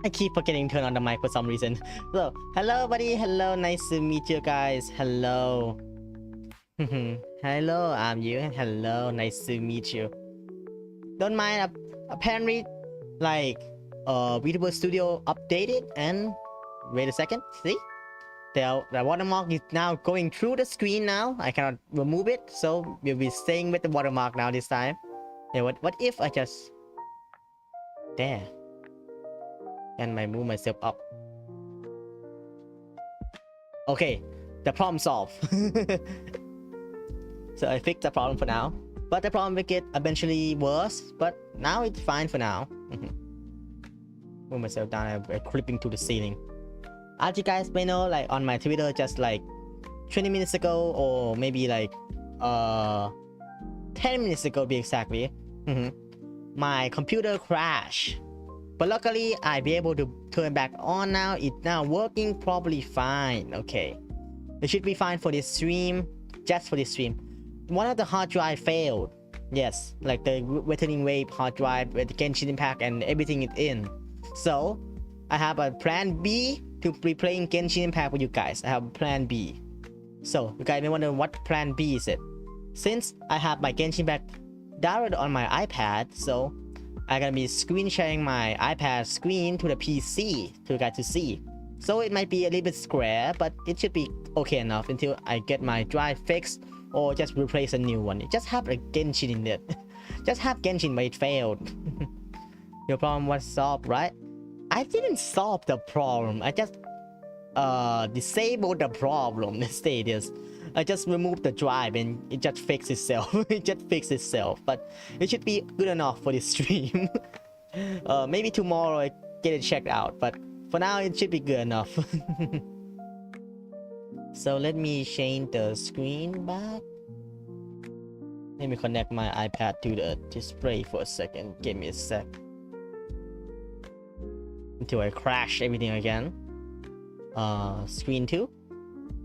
I keep forgetting to turn on the mic for some reason. So, hello buddy, hello, nice to meet you guys. Hello. Hello, I'm you. Hello, nice to meet you. Don't mind, apparently, like, Visual Studio updated and wait a second, see? The watermark is now going through the screen now. I cannot remove it, so we'll be staying with the watermark now this time. Yeah, what if I just... There. And I move myself up. Okay, the problem solved. So I fixed the problem for now. But the problem will get eventually worse. But now it's fine for now. Move myself down by clipping to the ceiling. As you guys may know, like on my Twitter just like 20 minutes ago, or maybe like 10 minutes ago be exactly, my computer crashed. But luckily I be able to turn back on now. It's now working probably fine. Okay, it should be fine for this stream. Just for this stream. One of the hard drive failed. Yes, like the Weathering Wave hard drive with the Genshin Impact and everything is in. So I have a plan B to be playing Genshin Impact with you guys. I have plan B. So you guys may wonder what plan B is it. Since I have my Genshin Impact downloaded on my iPad, so I'm gonna be screen sharing my iPad screen to the PC to you guys to see. So it might be a little bit square, but it should be okay enough until I get my drive fixed or just replace a new one. It just have a Genshin in it. Just have Genshin, but it failed. Your problem was solved, right? I didn't solve the problem. I just disabled the problem. The status. I just removed the drive and it just fixed itself. It just fixed itself. But it should be good enough for this stream. Maybe tomorrow I get it checked out. But for now it should be good enough. So let me change the screen back. Let me connect my iPad to the display for a second. Give me a sec. Until I crash everything again. Screen 2.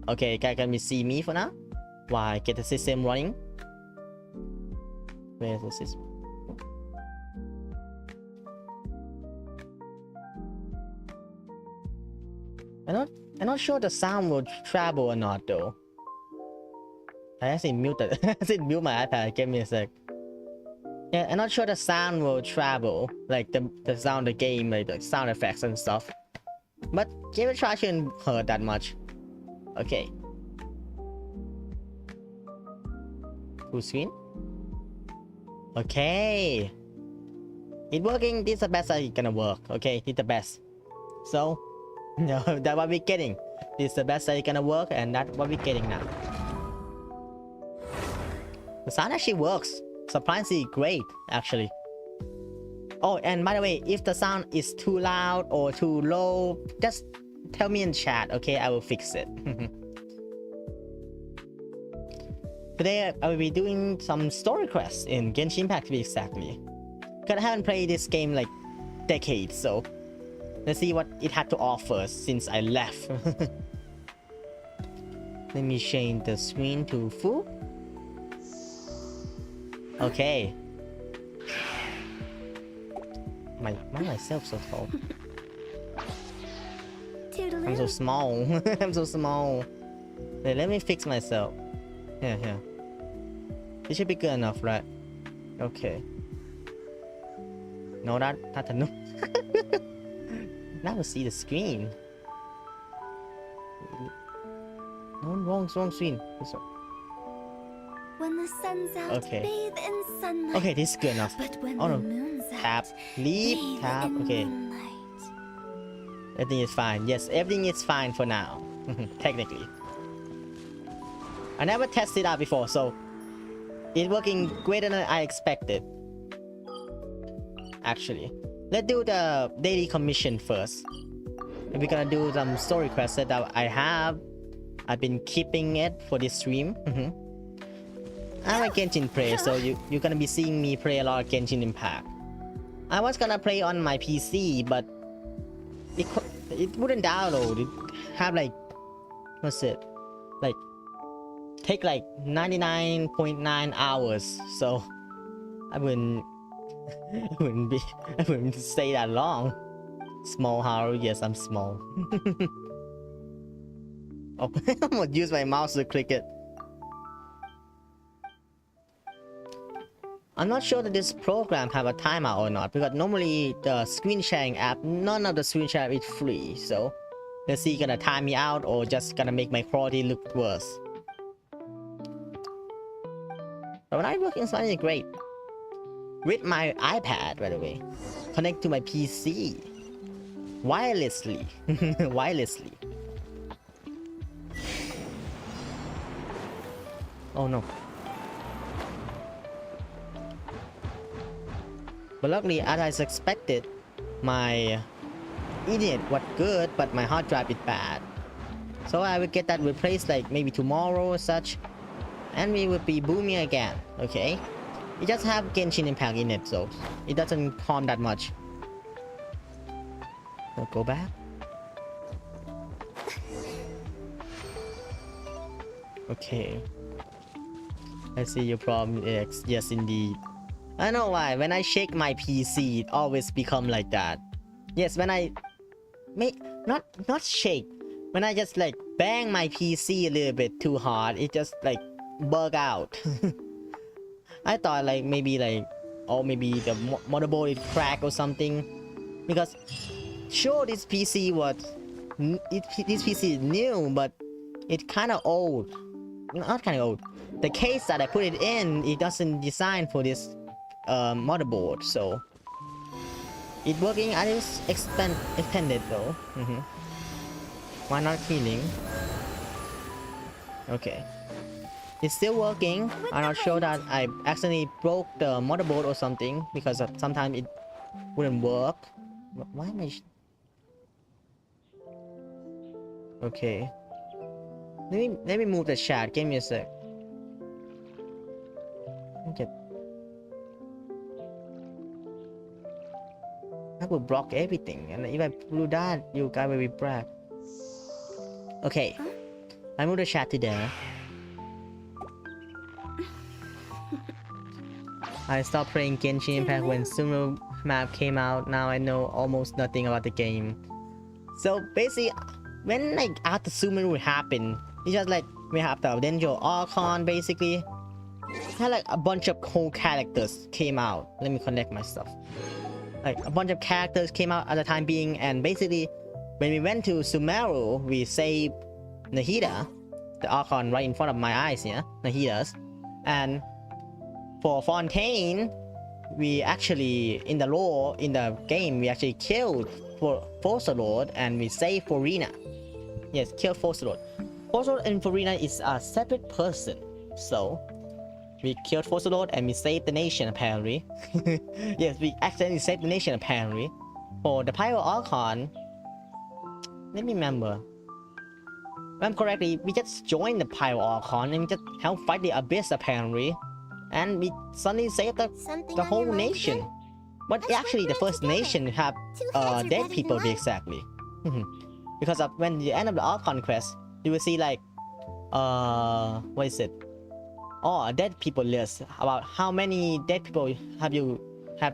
Okay, guys, can you see me for now? While I get the system running. Where's the system? I'm not sure the sound will travel or not though. I actually muted. I actually mute my iPad. Give me a sec. Yeah, I'm not sure the sound will travel, like the sound of the game, like the sound effects and stuff. But give it a try, shouldn't hurt that much. Okay. Full screen. Okay. It's working. This is the best it's gonna work. Okay, it's the best. So, no, that's what we're getting. This is the best it's gonna work, and that's what we're getting now. The sound actually works. Surprisingly great, actually. Oh, and by the way, if the sound is too loud or too low, just tell me in chat, okay? I will fix it. Today, I will be doing some story quests in Genshin Impact to be exactly. Because I haven't played this game like decades, so let's see what it had to offer since I left. Let me change the screen to full. Okay. Why myself so tall? I'm so small. I'm so small. Wait, let me fix myself. Yeah. It should be good enough, right? Okay. No, that's enough. Now we see the screen. No, wrong screen. When the sun's out, okay. Bathe in sunlight. Okay, this is good enough. But when oh no. the moon's Tap, out, leave, tap. Okay. Moonlight. Everything is fine. Yes, everything is fine for now. Technically. I never tested it out before, so it's working greater than I expected. Actually. Let's do the daily commission first. We're gonna do some story quests that I have. I've been keeping it for this stream. I'm a Genshin player, so you're gonna be seeing me play a lot of Genshin Impact. I was gonna play on my PC, but it wouldn't download. It have like, what's it? Like, take like 99.9 hours. So I wouldn't stay that long. Small Haru, yes, I'm small. Oh, I'm gonna use my mouse to click it. I'm not sure that this program have a timer or not, because normally the screen sharing app, none of the screen share is free. So let's see, gonna time me out or just gonna make my quality look worse. But when I work in Sunny, great. With my iPad, by the way, connect to my PC wirelessly. Wirelessly. Oh no. But luckily, as I expected, my internet was good, but my hard drive is bad. So I will get that replaced like maybe tomorrow or such, and we will be booming again. Okay. It just have Genshin Impact in it, so it doesn't harm that much. So go back. Okay. I see your problem, X. Yes, indeed. I don't know why. When I shake my PC, it always become like that. Yes, when I not shake. When I just like bang my PC a little bit too hard, it just like bug out. I thought like maybe like, or maybe the motherboard is cracked or something. Because sure, this PC this PC is new, but it's kind of old. Not kind of old. The case that I put it in, it doesn't design for this motherboard, so it's working. I just extended though. Why not cleaning? Okay, it's still working. I'm not sure that I accidentally broke the motherboard or something, because sometimes it wouldn't work. Why am I? Okay. Let me move the chat. Give me a sec. Okay. I will block everything, and if I do that, you guys will be brag. Okay. I move the chat to there. I stopped playing Genshin Impact when Sumo map came out. Now I know almost nothing about the game. So basically, when like after Sumo happened, it's just like we have the Genral Archon basically. Had like a bunch of cool characters came out. Let me connect my stuff. Like a bunch of characters came out at the time being, and basically when we went to Sumeru, we saved Nahida, the Archon right in front of my eyes here, Nahida's. And for Fontaine, we actually in the lore in the game we actually killed Force Lord and we saved Forina. Yes, killed Force Lord. Force Lord and Forina is a separate person, so we killed Force Lord and we saved the nation apparently. Yes, we accidentally saved the nation apparently. For the Pyro Archon, let me remember. If I'm correctly, we just joined the Pyro Archon and we just helped fight the Abyss apparently. And we suddenly saved the whole nation. But actually the first nation have dead people to be exactly. Because of when the end of the Archon quest, you will see like what is it? Oh, a dead people list about how many dead people have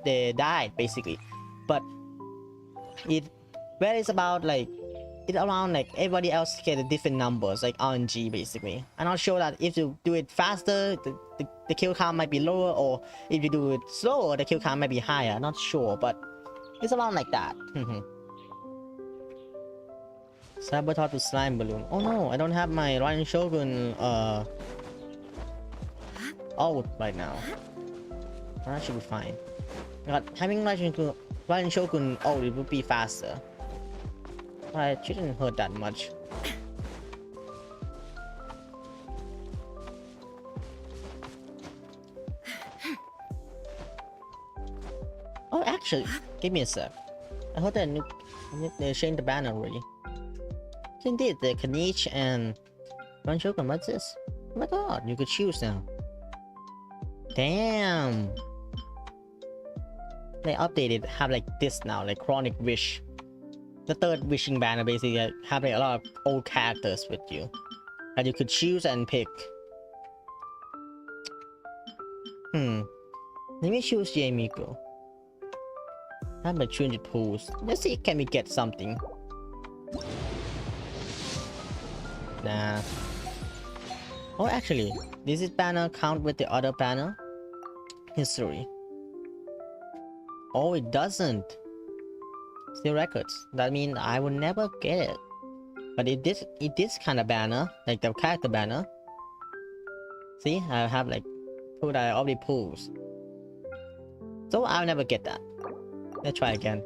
they died basically. But it varies about like it around like everybody else get different numbers like RNG basically. I'm not sure that if you do it faster the kill count might be lower, or if you do it slower the kill count might be higher. Not sure, but it's around like that. Sabotage to slime balloon. Oh no, I don't have my Ryan Shogun out right now. That should be fine. But having Ryan Shogun out, it would be faster. But it shouldn't hurt that much. Oh, actually, give me a sec. I heard that they changed the banner already. Indeed, the Kanichi and Ryan Shogun. What's this? Oh my god, you could choose now. Damn. They updated, have like this now, like Chronic Wish. The third wishing banner basically have like a lot of old characters with you that you could choose and pick. Let me choose Yamiko. have like 300 pools. Let's see, can we get something? Nah. Oh, actually, does this banner count with the other banner? History. Oh, it doesn't. Still records. That means I will never get it. But it is kind of banner, like the character banner. See, I have like food I already pulls. So I'll never get that. Let's try again.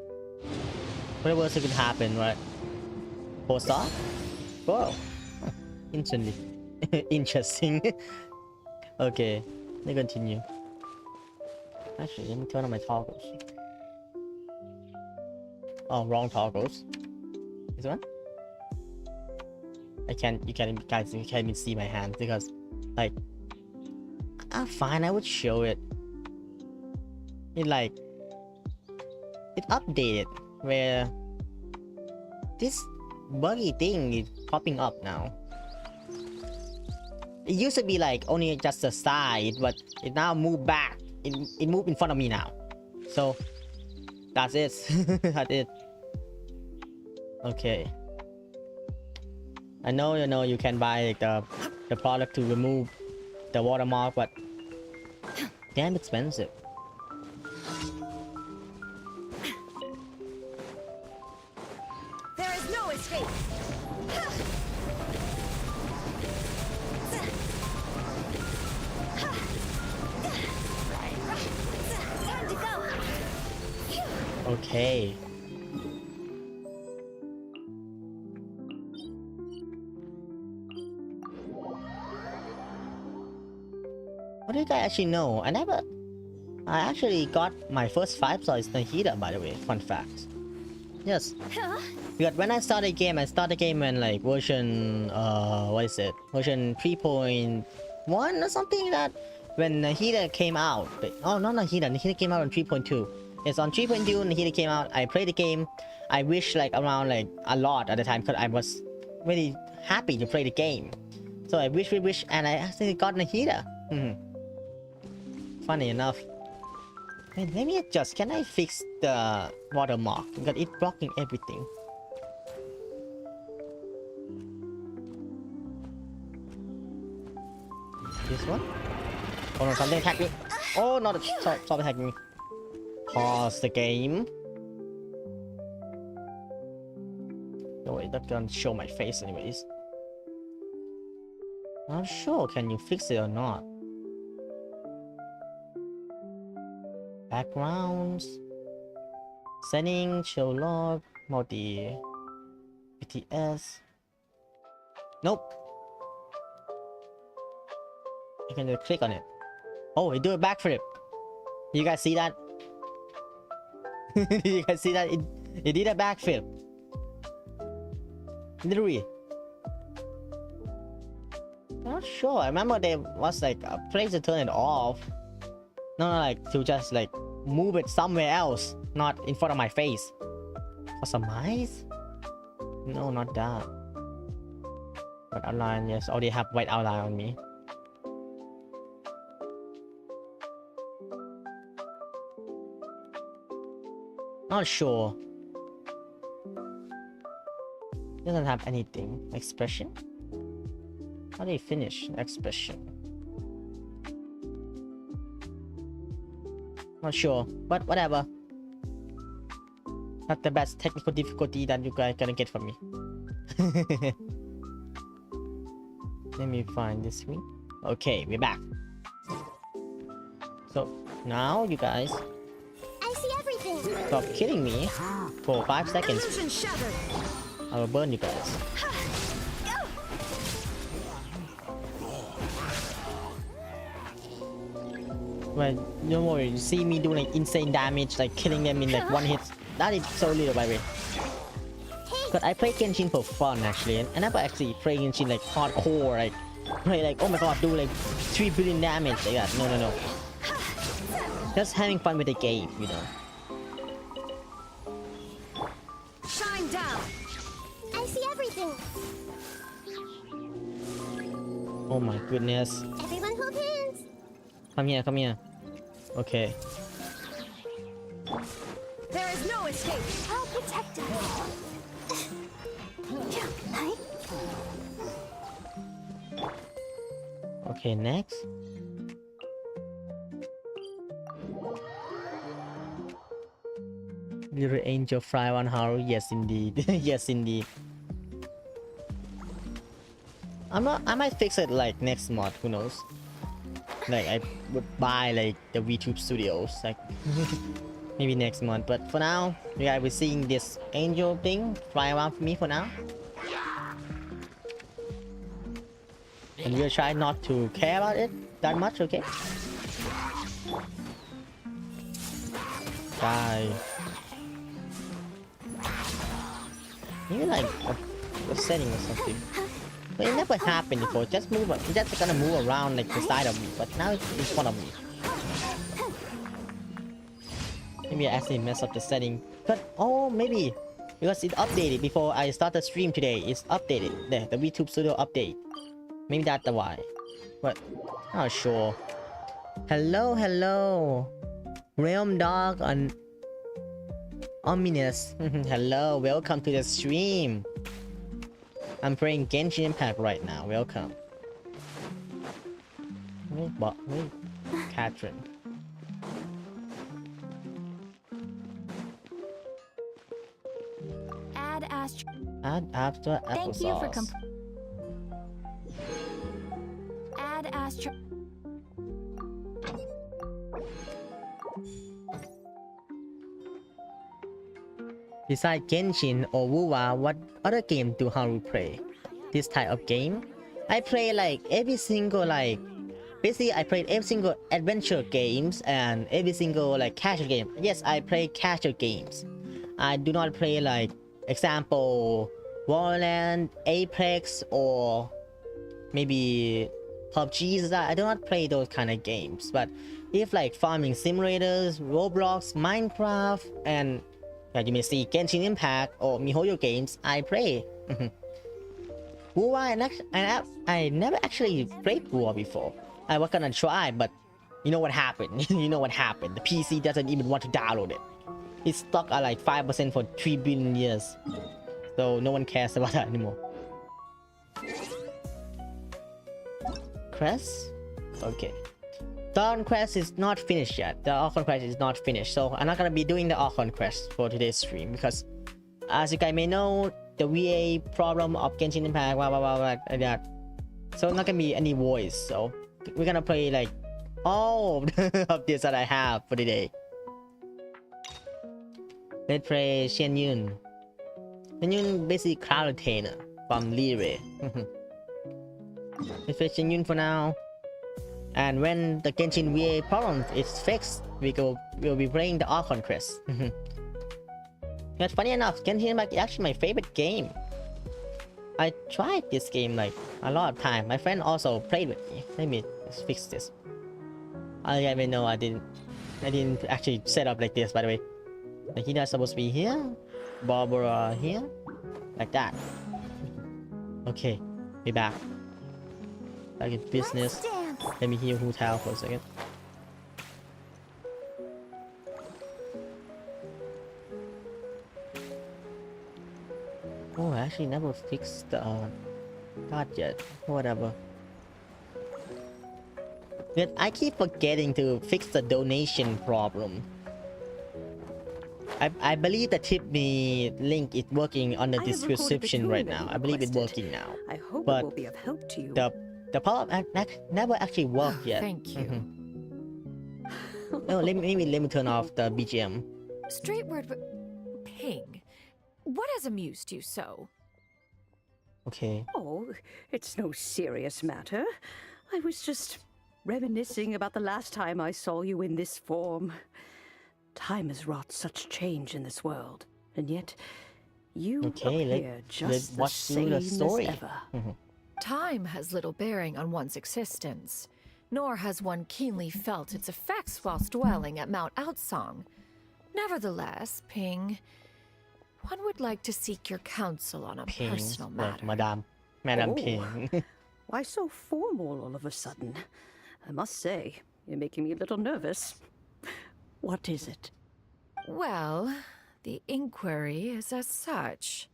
What else could happen, right? 4 star? Whoa. Huh. Instantly. Interesting. Okay, let's continue. Actually, let me turn on my toggles. Oh, wrong toggles. This one? You can't even see my hand because, like, fine, I would show it. It updated where this buggy thing is popping up now. It used to be like only just the side, but it now moved back. It moved in front of me now. So that's it. That's it. Okay. I know you can buy like the product to remove the watermark, but damn expensive. There is no escape. Time to go. Okay. What do you guys actually know? I actually got my first 5 stars in Nahida, by the way. Fun fact. Yes. Because when I started the game, when like version what is it? Version 3.1 or something like that. When Nahida came out. Oh, not Nahida. Nahida came out on 3.2. It's on 3.2. Nahida came out. I played the game. I wish like around like a lot at the time because I was really happy to play the game. So I wish, and I actually got Nahida. Funny enough. Wait, let me adjust. Can I fix the watermark? Because it's blocking everything. This one? Oh no, something attacked me. Oh, not stop attacking me. Pause the game. No, wait, that's gonna show my face anyways. Not sure, can you fix it or not? Backgrounds. Settings, show log, multi BTS. Nope. You can just click on it. Oh, it do a backflip. You guys see that? You guys see that? It did a backflip. Literally. I'm not sure. I remember there was like a place to turn it off. No, like to just like move it somewhere else, not in front of my face. Customize? No, not that. But outline, yes, already have white outline on me. Not sure. Doesn't have anything. Expression? How do you finish expression? Not sure, but whatever. Not the best technical difficulty that you guys gonna get from me. Let me find this screen. Okay, we're back. So now you guys I see everything. stop killing me for 5 seconds. Illusion shattered. I will burn you guys. Well, don't worry, you see me doing like insane damage, like killing them in like 1 hit. That is so little, by the way. But I play Genshin for fun actually, and I never actually play Genshin like hardcore, like play like, oh my god, do like 3 billion damage like that. No. Just having fun with the game, you know. Shine down. I see everything. Oh my goodness. Everyone hold hands. Come here. Okay. There is no escape. I'll protect us. Hi. Okay, next. Little angel fly on Haru. Yes, indeed. Yes, indeed. I might fix it like next month. Who knows? Like I would buy like the VTube Studios like maybe next month. But for now, you guys will seeing this angel thing fly around for me for now. And we'll try not to care about it that much, okay? Die. Maybe like a setting or something. But it never happened before. Just move. It's just gonna move around like the side of me. But now it's in front of me. Maybe I actually messed up the setting. But oh, maybe because it updated before I start the stream today. It's updated. The VTube Studio update. Maybe that's the why. But not sure. Hello, hello. Realm Dog and Ominous. Hello, welcome to the stream. I'm playing Genshin Impact right now. Welcome. Wait, Catherine. Add after applesauce. Thank you for Add Astro. Besides Genshin or Wuwa, what other game do Haru play? This type of game? I play like every single basically I played every single adventure games and every single like casual game. Yes, I play casual games. I do not play like example Valorant, Apex or maybe PUBG. I do not play those kind of games. But if like farming simulators, Roblox, Minecraft, and you may see Genshin Impact or MiHoYo games, I play. Wuwa, I never actually played Wuwa before. I was gonna try, but you know what happened? You know what happened? The PC doesn't even want to download it. It's stuck at like 5% for 3 billion years. So no one cares about that anymore. Crest? Okay. Dawn Quest is not finished yet. The Archon Quest is not finished. So I'm not gonna be doing the Archon Quest for today's stream because as you guys may know, the VA problem of Genshin Impact, blah blah blah like that. So not gonna be any voice. So we're gonna play like all of this that I have for today. Let's play Shen Yun. Shen Yun basically Cloud Retainer from Lire. Let's play Shen Yun for now. And when the Genshin VA problem is fixed, we'll be playing the Archon Quest. But funny enough, Genshin Impact is actually my favorite game. I tried this game like a lot of time. My friend also played with me. Let me fix this. I even know I didn't actually set up like this, by the way. Like Hina's supposed to be here, Barbara here, like that. Okay, be back. Back in business. Let me hear Hu Tao for a second. Oh, I actually never fixed the card yet. Whatever. But I keep forgetting to fix the donation problem. I believe the tipme link is working on the description right now. I believe it's working now. I hope but it will be of help to you. The problem never actually worked yet. Thank you. No, let me turn off the BGM. Straight word, Ping. What has amused you so? Okay. Oh, it's no serious matter. I was just reminiscing about the last time I saw you in this form. Time has wrought such change in this world, and yet you appear just the same as ever. Time has little bearing on one's existence, nor has one keenly felt its effects whilst dwelling at Mount Outsong. Nevertheless, Ping, one would like to seek your counsel on a personal matter. Madame Ping. Why so formal all of a sudden? I must say, you're making me a little nervous. What is it? Well, the inquiry is as such.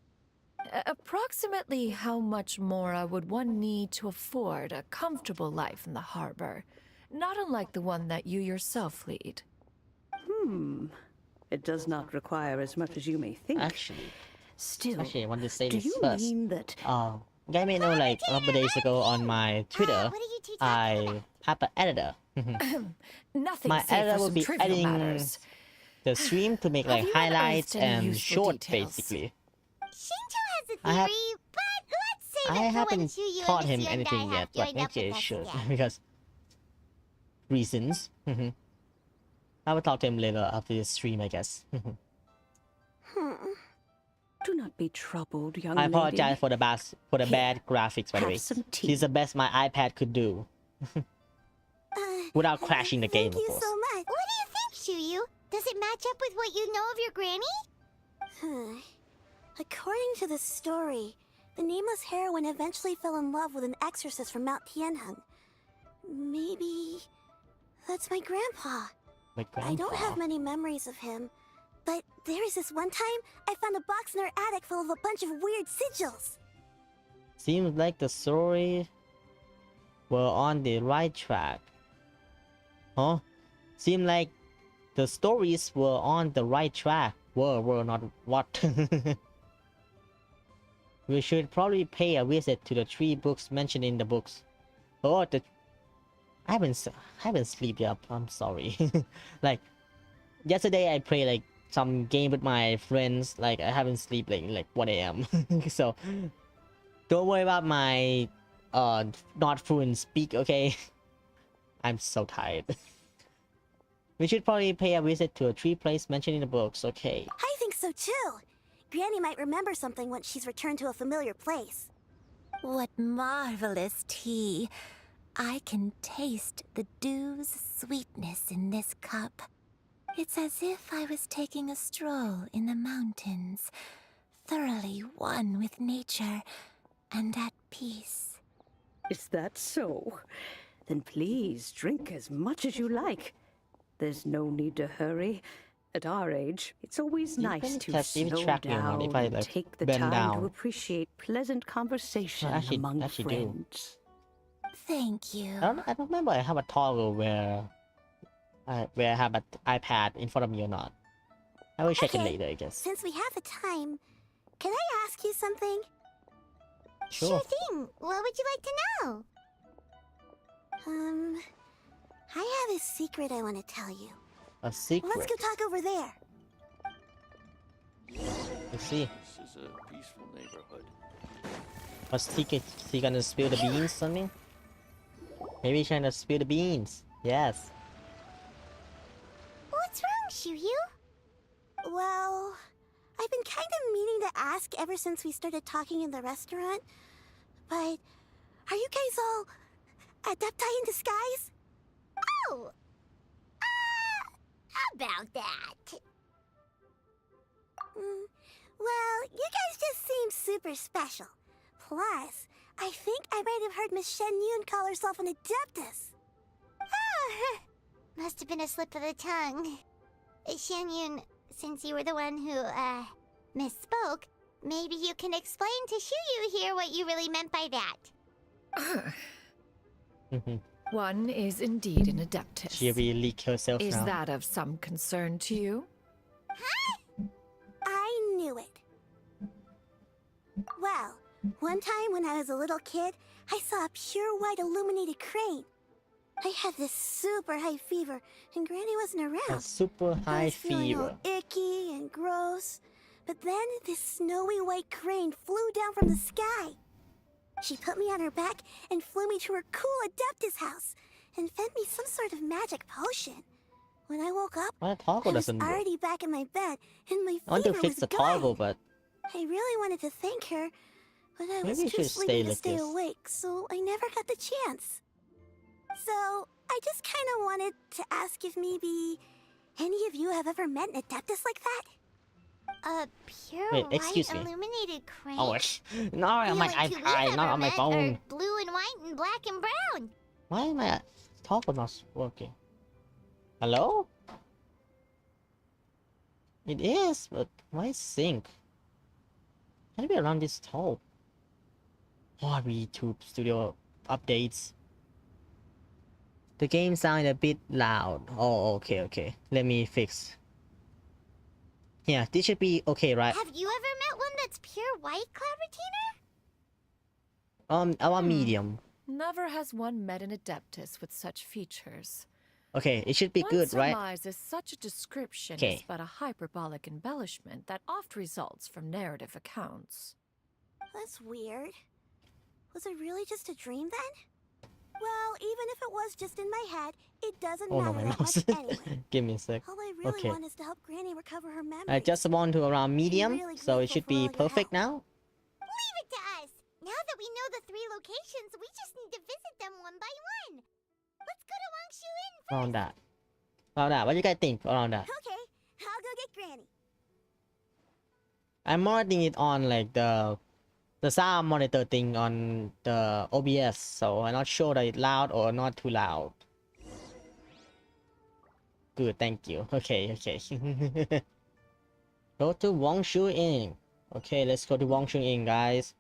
Approximately how much more would one need to afford a comfortable life in the harbor, not unlike the one that you yourself lead? It does not require as much as you may think. Actually, Still, I want to say do this you first. mean that You guys may know, like, a couple days ago on my Twitter, what are you two talking I have an editor. Nothing My save editor for will some be trivial editing matters. the stream to make Have like you highlights unearthed any and useful short, details? basically. Shinjo has a I have- theory, but let's say I that for haven't when Shuyu taught and him Missy and anything I yet, have but joined up maybe I with us should again. because reasons. I will talk to him later after this stream, I guess. do not be troubled, young I lady. apologize for the Here, bad graphics, by the have way. some tea. This is the best my iPad could do without crashing the game, Thank of you course. so much. What do you think, Shuyu? Does it match up with what you know of your granny? According to the story, the nameless heroine eventually fell in love with an exorcist from Mount Tianheng. Maybe that's my grandpa. My I don't grandpa. have many memories of him, but there was this one time I found a box in her attic full of a bunch of weird sigils. Seems like the story were on the right track. Huh? Seemed like the stories were on the right track. Were not what? We should probably pay a visit to the 3 books mentioned in the books. Oh, I haven't slept yet. I'm sorry. Like yesterday, I played like some game with my friends. Like I haven't slept like 1 a.m. So don't worry about my not fluent speak. Okay, I'm so tired. We should probably pay a visit to a 3 place mentioned in the books. Okay. I think so too. Granny might remember something once she's returned to a familiar place. What marvelous tea. I can taste the dew's sweetness in this cup. It's as if I was taking a stroll in the mountains, thoroughly one with nature and at peace. Is that so? Then please drink as much as you like. There's no need to hurry. At our age, it's always You nice can to test if it slow track me or not down if I, and like, take the bend time down. to appreciate pleasant conversation actually among do. friends. Thank you. I don't remember I have a toggle where I have an iPad in front of me or not. I will check it Okay. later, I guess. Since we have the time, can I ask you something? Sure. thing. What would you like to know? I have a secret I want to tell you. A secret. Let's go talk over there. Let's see. This is a peaceful neighborhood. What secret? Is he gonna spill the beans on me? Maybe he's trying to spill the beans. Yes. What's wrong, Shuyu? Well, I've been kind of meaning to ask ever since we started talking in the restaurant. But are you guys all adepti in disguise? Oh! About that. Well, you guys just seem super special. Plus, I think I might have heard Miss Shen Yun call herself an adeptus. Must have been a slip of the tongue. Shen Yun, since you were the one who, misspoke, maybe you can explain to Shuyu here what you really meant by that. One is indeed an adeptus. She will leak herself Is now. that of some concern to you? I knew it. Well, one time when I was a little kid, I saw a pure white illuminated crane. I had this super high fever, and Granny wasn't A around. super I high was feeling fever. all icky and gross. But then this snowy white crane flew down from the sky. She put me on her back and flew me to her cool Adeptus house and fed me some sort of magic potion. When I woke up, My I toggle was doesn't work. already back in my bed and my I want to fever fix was the gone. toggle, but I really wanted to thank her, but I was Maybe you too should stay sleepy to like stay this. awake, so I never got the chance. So, I just kind of wanted to ask if maybe any of you have ever met an Adeptus like that? A pure Wait, excuse me. illuminated crane? oh, no, on my iPad, not on my phone. Blue and white and black and brown. Why am I toggle not working? Hello? It is, but why sync? Can it be around this top? Oh, YouTube Studio updates. The game sounded a bit loud. Oh, okay, okay. Let me fix. Yeah, this should be okay, right? Have you ever met one that's pure white, Cloud Retainer? I want medium. Never has one met an Adeptus with such features. Okay, it should be One good, right? surmises such a description Okay. is but a hyperbolic embellishment that oft results from narrative accounts. That's weird. Was it really just a dream then? Well, even if it was just in my head, it doesn't Oh no, matter my that mouse. much anyway. Give me a sec. All I really Okay. want is to help Granny recover her memories. I just want to around medium, really so it grateful should for all be your perfect help. now. Leave it to us! Now that we know the 3 locations, we just need to visit them one by one. Let's go to Wangshu Inn first. Around that. Around that. What do you guys think around that? Okay, I'll go get Granny. I'm monitoring it on like the sound monitor thing on the OBS, so I'm not sure that it's loud or not too loud. Good, thank you. Okay, okay. Go to Wangshu Inn. Okay, let's go to Wangshu Inn, guys.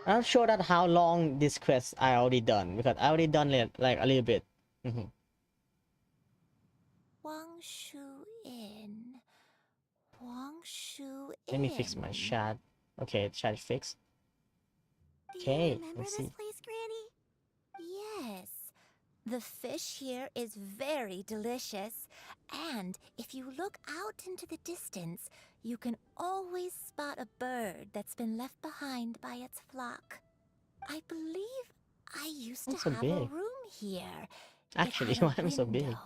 I'm not sure that how long this quest I already done, because I already done it like a little bit. Wangshu Inn. Wangshu Inn. Let me fix my chat. Okay, chat is fixed. Do Okay, you remember let's this see. place, Granny? Yes. The fish here is very delicious. And if you look out into the distance, you can always spot a bird that's been left behind by its flock. I believe I used That's to so have a big. room here. Actually, It had why a am I so big? window.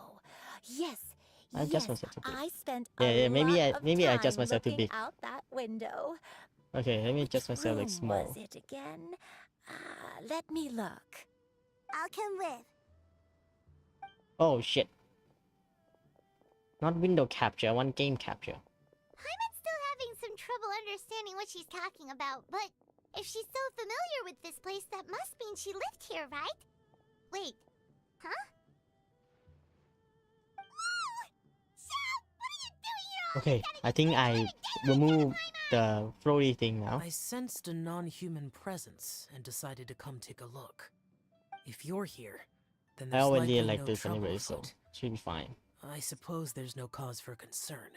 Yes. I adjust myself to big. I spent Yeah, a yeah, maybe lot I- of maybe I time adjust myself too looking big. out that window. Okay, let me Which adjust myself like room small. was it again? Let me look. I'll come with. Oh shit. Not window capture, I want game capture. Hyman's still having some trouble understanding what she's talking about, but if she's so familiar with this place, that must mean she lived here, right? Wait, huh? Whoa! Shep, what are you doing here? Okay, I think I remove the floaty thing now. I sensed a non-human presence and decided to come take a look. If you're here, then I there's already likely like no this trouble anyway, so afoot. should be fine. I suppose there's no cause for concern.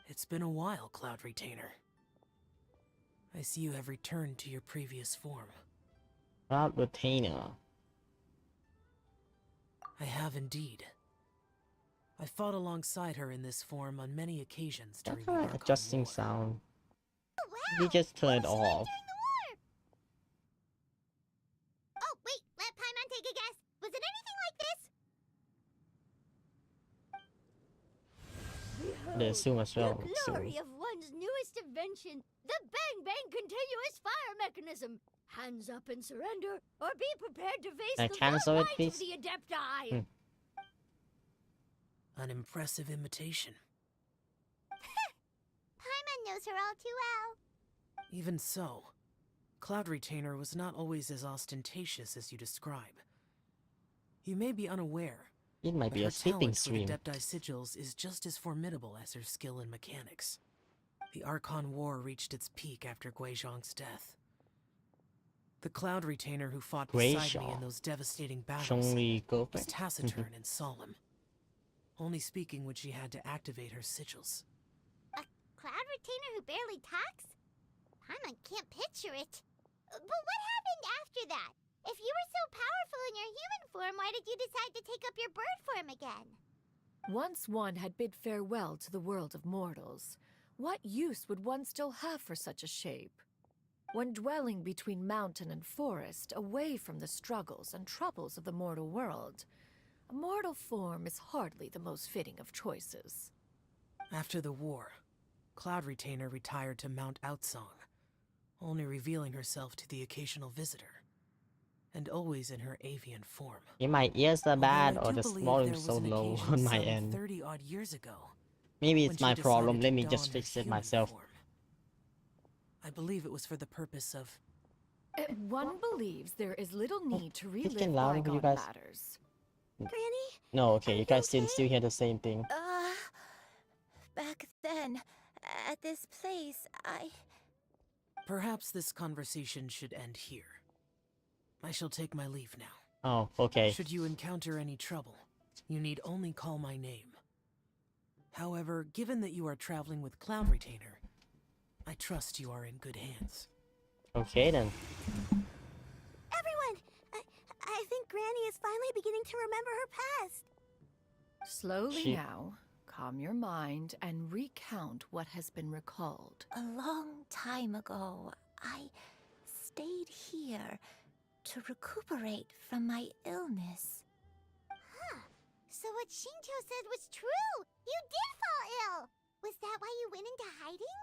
It's been a while, Cloud Retainer. I see you have returned to your previous form. Cloud Retainer. I have indeed. I fought alongside her in this form on many occasions during the Archon Adjusting War. sound. Oh, wow! We just turn it What was she like off. during the war? Oh, wait, let Paimon take a guess. Was it anything like this? They assume as well. The So glory of one's newest invention, the Bang Bang continuous fire mechanism. Hands up and surrender, or be prepared to face Can I the cancel full it, might please? of the Adepti. Hmm. An impressive imitation. Paimon knows her all too well. Even so, Cloud Retainer was not always as ostentatious as you describe. You may be unaware, it might but be her a sleeping talent stream. with Adepti sigils is just as formidable as her skill in mechanics. The Archon War reached its peak after Guizhong's death. The Cloud Retainer who fought beside me Guizhong. in those devastating battles Zhongli was girlfriend. taciturn and solemn, only speaking when she had to activate her sigils. A Cloud Retainer who barely talks? Paimon can't picture it. But what happened after that? If you were so powerful in your human form, why did you decide to take up your bird form again? Once one had bid farewell to the world of mortals, what use would one still have for such a shape? When dwelling between mountain and forest, away from the struggles and troubles of the mortal world, a mortal form is hardly the most fitting of choices. After the war, Cloud Retainer retired to Mount Outsong, only revealing herself to the occasional visitor, and always in her avian form. If my ears are bad Although I or do the believe volume there is so was an low occasion on my some end. 30-odd years ago, Maybe when it's she my problem. decided Let to me don just her fix it human myself. form. I believe it was for the purpose of... One believes there is little need to It's relive getting louder for you bygone guys. matters. Granny? No, okay, you guys okay? still hear the same thing. Back then, at this place, Perhaps this conversation should end here. I shall take my leave now. Oh, okay. Should you encounter any trouble, you need only call my name. However, given that you are traveling with Cloud Retainer, I trust you are in good hands. Okay then. Everyone! I think Granny is finally beginning to remember her past. Slowly now, calm your mind and recount what has been recalled. a long time ago, I stayed here to recuperate from my illness. Huh. So what Shinto said was true! You did fall ill! Was that why you went into hiding?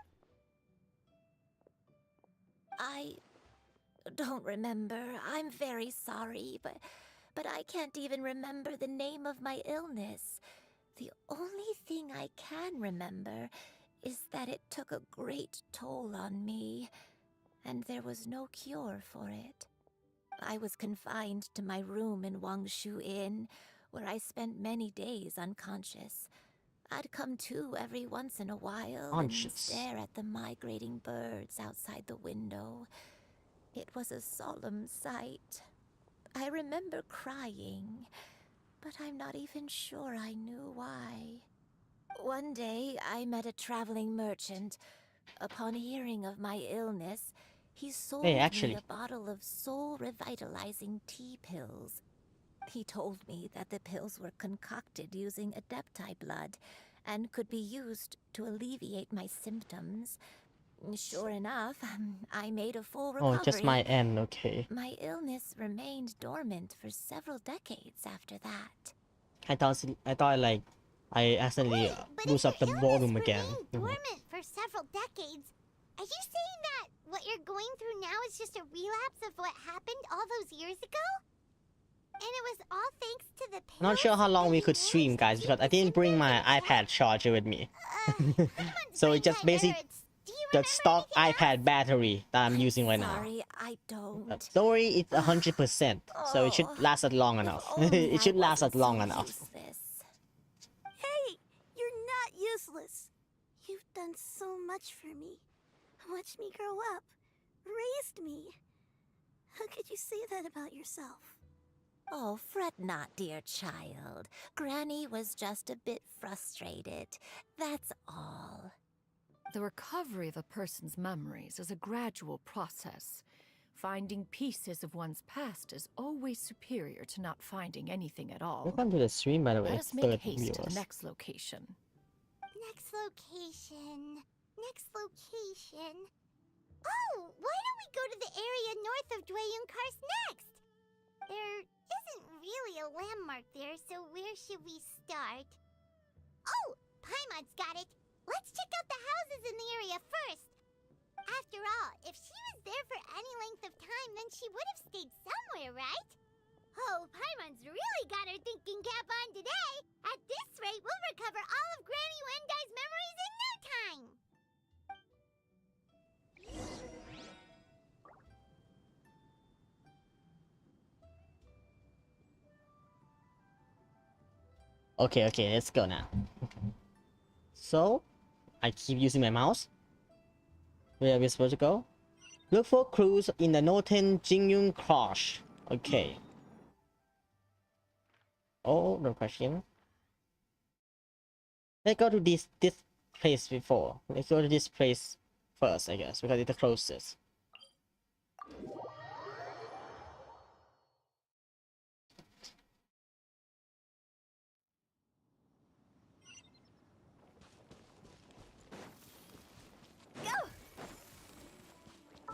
I don't remember. I'm very sorry, but I can't even remember the name of my illness. The only thing I can remember is that it took a great toll on me, and there was no cure for it. I was confined to my room in Wangshu Inn, where I spent many days unconscious. I'd come to every once in a while and stare at the migrating birds outside the window. It was a solemn sight. I remember crying, but I'm not even sure I knew why. One day, I met a traveling merchant. Upon hearing of my illness, he sold me a bottle of soul-revitalizing tea pills. He told me that the pills were concocted using adepti blood and could be used to alleviate my symptoms. Sure enough, I made a full recovery. Oh, just my end, okay. My illness remained dormant for several decades after that. I thought like I accidentally boost up the volume again. Dormant for several decades. Are you saying that what you're going through now is just a relapse of what happened all those years ago? And it was all thanks to the pills? I'm not sure how long we could stream, guys, because I didn't bring my iPad charger with me. So it just basically the stock iPad battery that I'm using right now. Sorry, I don't. Don't worry, it's 100%, so it should last us long enough. It should last us long enough. Hey, you're not useless. You've done so much for me. Watched me grow up, raised me. How could you say that about yourself? Oh, fret not, dear child. Granny was just a bit frustrated. That's all. The recovery of a person's memories is a gradual process. Finding pieces of one's past is always superior to not finding anything at all. Welcome to the stream, by the way. Let us make haste to the next location. Next location. Next location. Oh, why don't we go to the area north of Dwayun Karst next? There isn't really a landmark there, so where should we start? Oh, Paimon's got it. Let's check out the houses in the area first. After all, if she was there for any length of time, then she would have stayed somewhere, right? Oh, Paimon's really got her thinking cap on today. At this rate, we'll recover all of Granny Wendai's memories in no time. Okay, let's go now. So, I keep using my mouse. Where are we supposed to go? Look for clues in the Northern Jingyun Crush. Okay. Oh, no question. Let's go to this place before. Let's go to this place first, I guess, because it's the closest.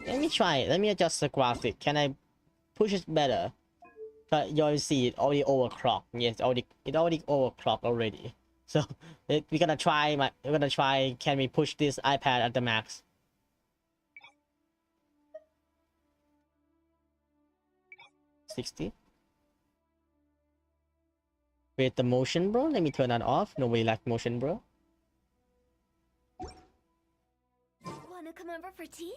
Let me try it. Let me adjust the graphic. Can I push it better? But you already see it already overclocked. Yes, it already overclocked already. So we're gonna try. Can we push this iPad at the max? $60. Wait, the motion, bro. Let me turn that off. Nobody likes motion, bro. Wanna come over for tea?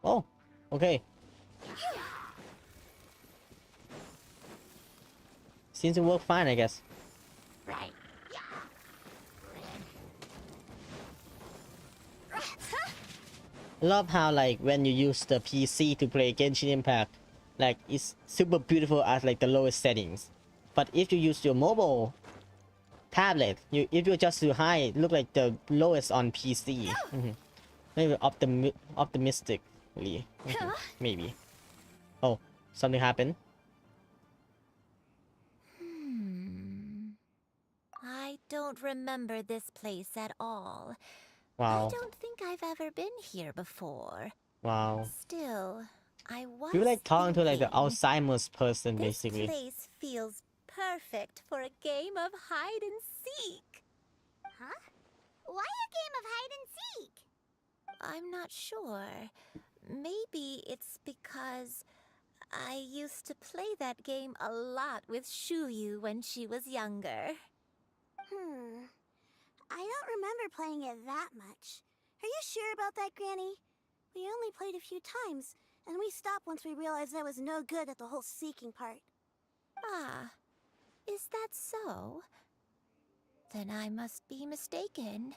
Oh, okay. seems to work fine, I guess. Right. Love how like when you use the PC to play Genshin Impact, like it's super beautiful at like the lowest settings. But if you use your mobile tablet, if you adjust to high, it look like the lowest on PC. Maybe optimistically. Maybe. Oh, something happened. I don't remember this place at all. Wow. I don't think I've ever been here before. Wow. Still, I was You're like talking to like the thinking, Alzheimer's person, this basically. place feels perfect for a game of hide and seek. Huh? Why a game of hide and seek? I'm not sure. Maybe it's because I used to play that game a lot with Shuyu when she was younger. I don't remember playing it that much. Are you sure about that, Granny? We only played a few times, and we stopped once we realized I was no good at the whole seeking part. Ah, is that so? Then I must be mistaken.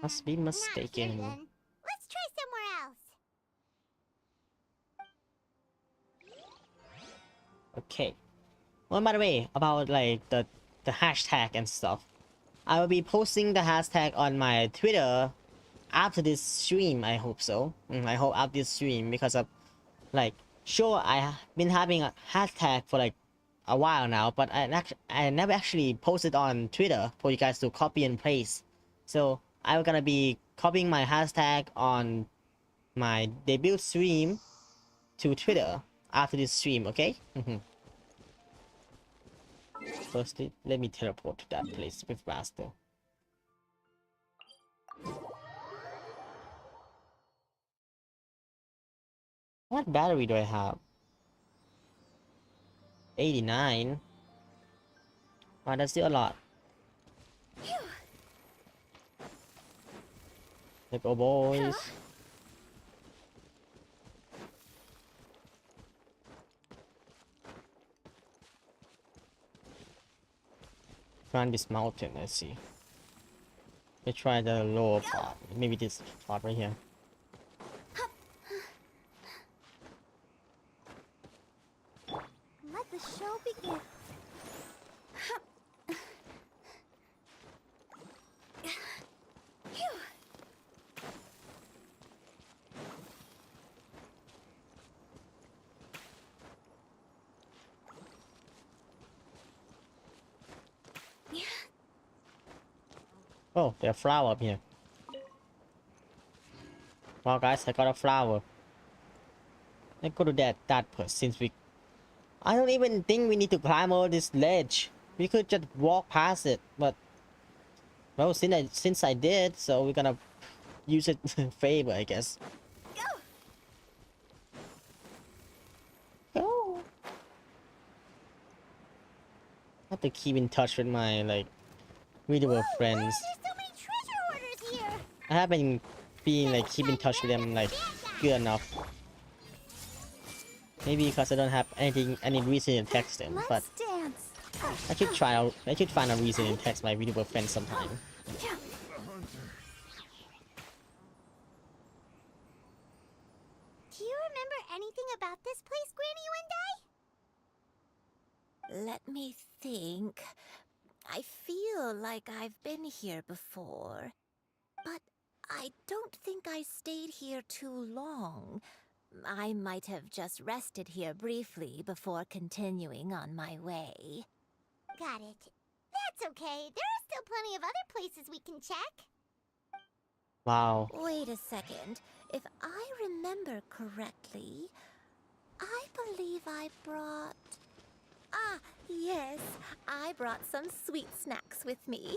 Must be mistaken. Not here, then. Let's try somewhere else. Okay. Well, by the way, about like the hashtag and stuff, I will be posting the hashtag on my Twitter after this stream. I hope so. I hope after this stream, because of like, sure, I have been having a hashtag for like a while now, but I never actually posted on Twitter for you guys to copy and paste. So I'm gonna be copying my hashtag on my debut stream to Twitter after this stream, okay? Firstly, let me teleport to that place with Master. What battery do I have? 89. Wow, that's still a lot. Let's go, boys. Climb this mountain, let's see. Let's try the lower part. Maybe this part right here. Let the show begin. Oh, there's a flower up here. Wow, guys, I got a flower. Let's go to that part since I don't even think we need to climb over this ledge. We could just walk past it, but well, since I did, so we're gonna use it in favor, I guess. Go. I have to keep in touch with my like readable friends. There's so many treasure hoarders here. I haven't been like keep in touch with them like good enough. Maybe because I don't have any reason to text them, but Let's dance. I should find a reason to text my readable friends sometime. Do you remember anything about this place, Granny One Day? Let me think. I feel like I've been here before, but I don't think I stayed here too long. I might have just rested here briefly before continuing on my way. Got it. That's okay. There are still plenty of other places we can check. Wow. Wait a second. If I remember correctly, I believe I brought... Ah, yes. I brought some sweet snacks with me.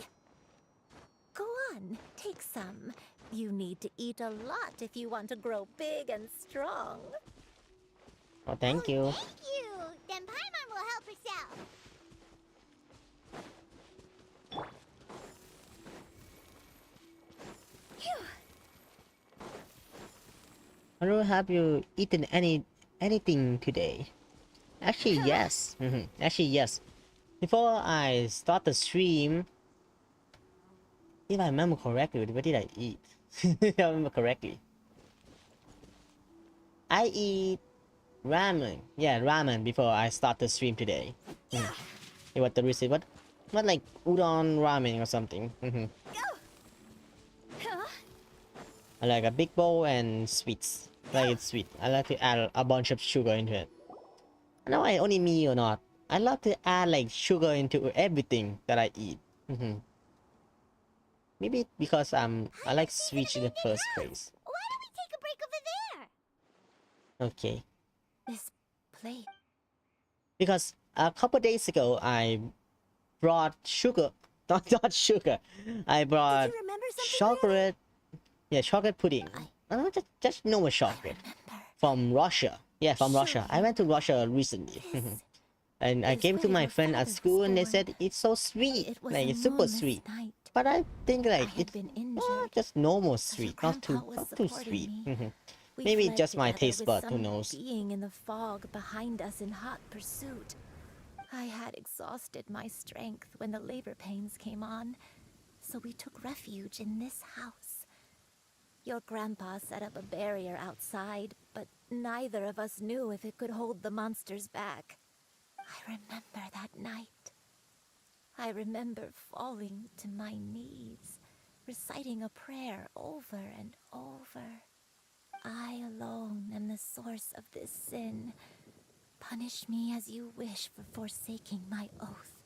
Go on, take some. You need to eat a lot if you want to grow big and strong. Well, thank you. Thank you. Then Paimon will help herself. Haru, have you eaten anything today? Actually, yes. Actually, yes. Before I start the stream, if I remember correctly, what did I eat? If I remember correctly, I eat ramen. Yeah, ramen before I start the stream today. It was the receipt. What like udon ramen or something. I like a big bowl and sweets. Like it's sweet. I like to add a bunch of sugar into it. I know I only me or not. I love to add like sugar into everything that I eat. Maybe because I like sweets in the first place. Why don't we take a break over there? Okay. This plate. Because a couple days ago I brought sugar. Not sugar. I brought Did you remember something, chocolate. Yeah, chocolate pudding. Just normal chocolate. From Russia. Yeah, from Russia. I went to Russia recently. And I is gave to where my your friend at father school was and they born. said it's so sweet. It was Like a it's super moonless sweet. night. But I think like I had it's been injured, just normal so sweet, your not too grandpa was too supporting sweet. me. We Maybe fled just my together taste with bud, who some knows? being in the fog behind us in hot pursuit. I had exhausted my strength when the labor pains came on, so we took refuge in this house. Your grandpa set up a barrier outside, but neither of us knew if it could hold the monsters back. I remember that night. I remember falling to my knees, reciting a prayer over and over. I alone am the source of this sin. Punish me as you wish for forsaking my oath,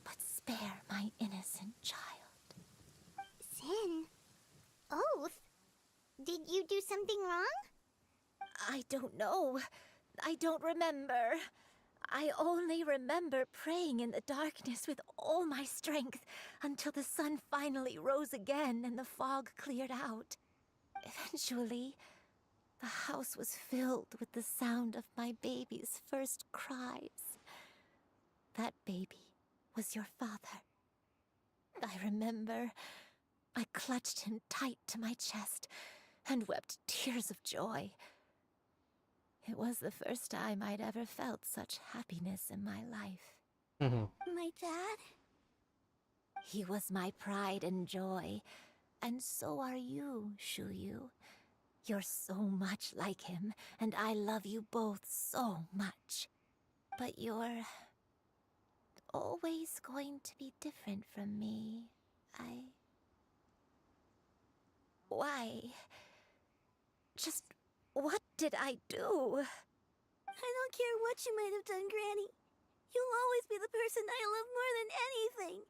but spare my innocent child. Sin? Oath? Did you do something wrong? I don't know. I don't remember. I only remember praying in the darkness with all my strength until the sun finally rose again and the fog cleared out. Eventually, the house was filled with the sound of my baby's first cries. That baby was your father. I remember I clutched him tight to my chest and wept tears of joy. It was the first time I'd ever felt such happiness in my life. My dad? He was my pride and joy, and so are you, Shuyu. You're so much like him, and I love you both so much. But you're always going to be different from me. Why? Just what did I do? I don't care what you might have done, Granny. You'll always be the person I love more than anything.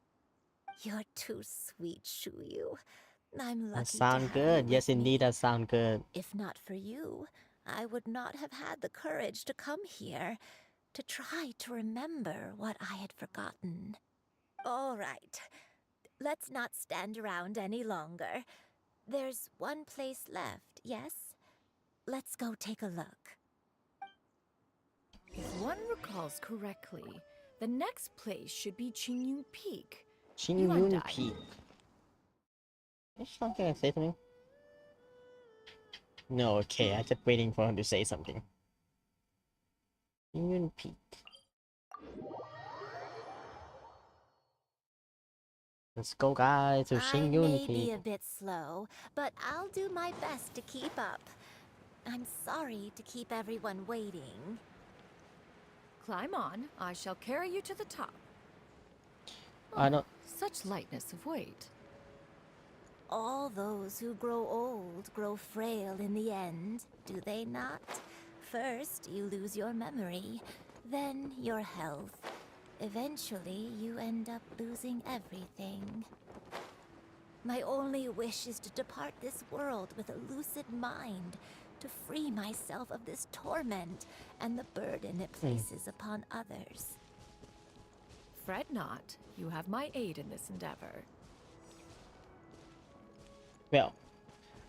You're too sweet, Shuyu. I'm lucky That to sound have good. you Yes, with indeed, me. that sound good. If not for you, I would not have had the courage to come here, to try to remember what I had forgotten. All right, let's not stand around any longer. There's one place left, yes? Let's go take a look. If one recalls correctly, the next place should be Qingyun Peak. You Qingyun undied. Peak. Is something gonna say something? No, okay, I'm just waiting for him to say something. Qingyun Peak. Let's go, guys, to I Qingyun may be Peak. a bit slow, but I'll do my best to keep up. I'm sorry to keep everyone waiting. Climb on. I shall carry you to the top. I don't. Such lightness of weight. All those who grow old grow frail in the end, do they not? First, you lose your memory, then your health. Eventually, you end up losing everything. My only wish is to depart this world with a lucid mind, to free myself of this torment and the burden it places upon others. Fret not. You have my aid in this endeavor. Well,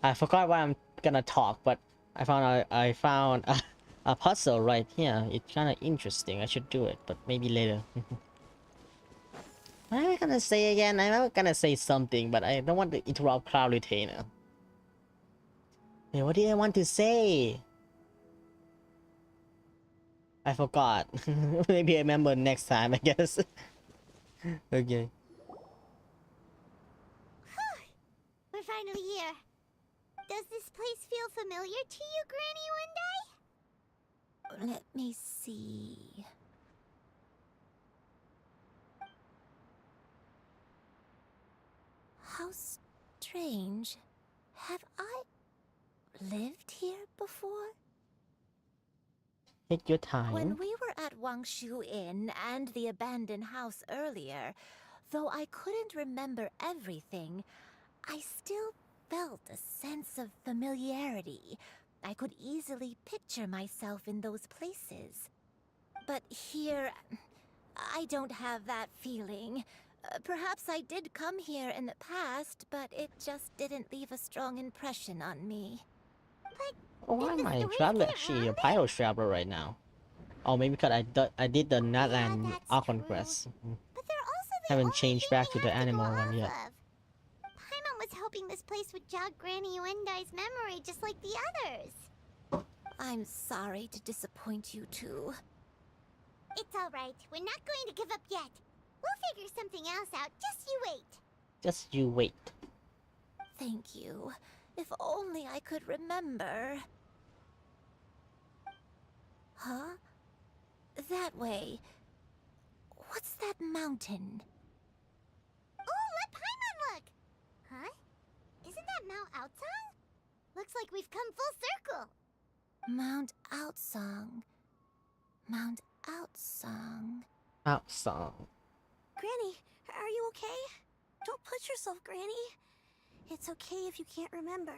I forgot what I'm gonna talk, but I found a puzzle right here. It's kind of interesting. I should do it, but maybe later. What am I gonna say again? I'm gonna say something, but I don't want to interrupt Cloud Retainer. Hey, what did I want to say? I forgot. Maybe I remember next time, I guess. Okay. We're finally here. Does this place feel familiar to you, Granny Let me see. How strange. Have I lived here before? Take your time. When we were at Wangshu Inn and the abandoned house earlier, though I couldn't remember everything, I still felt a sense of familiarity. I could easily picture myself in those places. But here, I don't have that feeling. Perhaps I did come here in the past, but it just didn't leave a strong impression on me. Oh, why Did am the I stories traveler get it actually a wrong Pyro Traveler right now? Oh, maybe because I did the Natland that's Archon true. quest. But they're also the Haven't only changed thing back we to the have to go animal one off yet. of. Paimon was hoping this place would jog Granny Uendai's memory just like the others. I'm sorry to disappoint you too. It's alright. We're not going to give up yet. We'll figure something else out. Just you wait. Just you wait. Thank you. If only I could remember. Huh? That way. What's that mountain? Oh, let Paimon look! Huh? Isn't that Mount Outsong? Looks like we've come full circle. Mount Outsong. Mount Outsong. Outsong. Granny, are you okay? Don't push yourself, Granny. It's okay if you can't remember.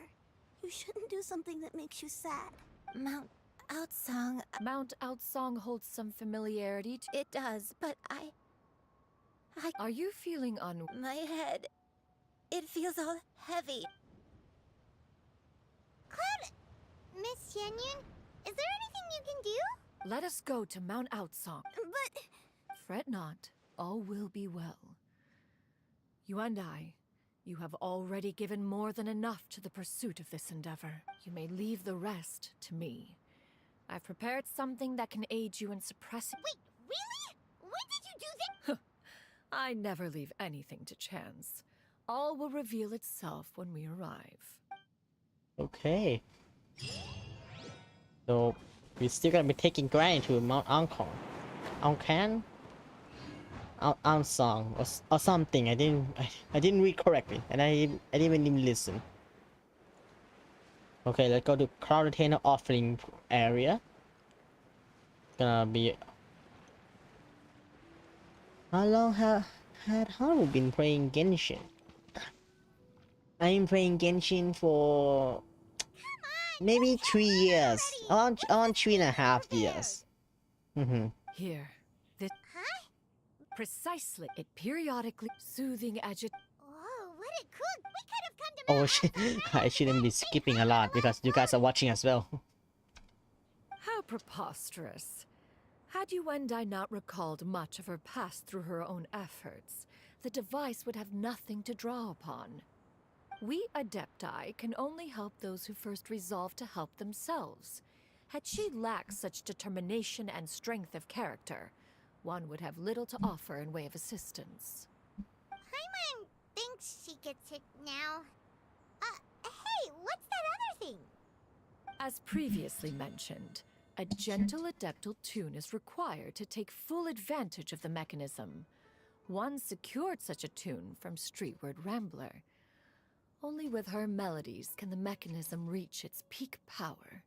You shouldn't do something that makes you sad. Mount Outsong. Mount Outsong holds some familiarity to. It does, but I. Are you feeling My head. It feels all heavy. Cloud... Miss Xianyun, is there anything you can do? Let us go to Mount Outsong. But... Fret not, all will be well. You and I, you have already given more than enough to the pursuit of this endeavor. You may leave the rest to me. I've prepared something that can aid you in suppressing. Wait, really? When did you do that? I never leave anything to chance. All will reveal itself when we arrive. Okay. So we're still gonna be taking Granny to Mount Ankon. Ankan? Ansong or something. I didn't read correctly, and I didn't even listen. Okay, let's go to Cloud Retainer offering area. Gonna be. How long had Haru been playing Genshin? I'm playing Genshin for maybe 3 years, around 3.5 years. Here, this. Huh? Precisely, it periodically soothing Oh, what a cool... We could have come to Oh Mount shit! Outsong I shouldn't be skipping a lot because you guys are watching as well. How preposterous. Had you and I not recalled much of her past through her own efforts, the device would have nothing to draw upon. We Adepti can only help those who first resolve to help themselves. Had she lacked such determination and strength of character, one would have little to offer in way of assistance. Paimon thinks she gets it now. Hey, what's that other thing? As previously mentioned, a gentle adeptal tune is required to take full advantage of the mechanism. One secured such a tune from Streetward Rambler. Only with her melodies can the mechanism reach its peak power.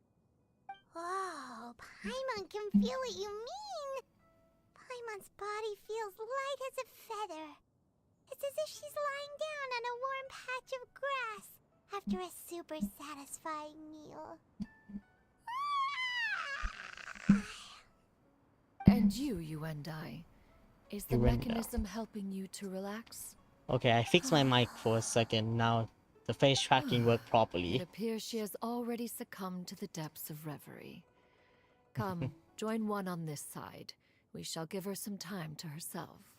Oh, Paimon can feel what you mean. Paimon's body feels light as a feather. It's as if she's lying down on a warm patch of grass after a super satisfying meal. And you and I, is the You and I. mechanism helping you to relax? Okay, I fixed my mic for a second. Now the face tracking worked It properly. appears she has already succumbed to the depths of reverie. Come, join one on this side. We shall give her some time to herself.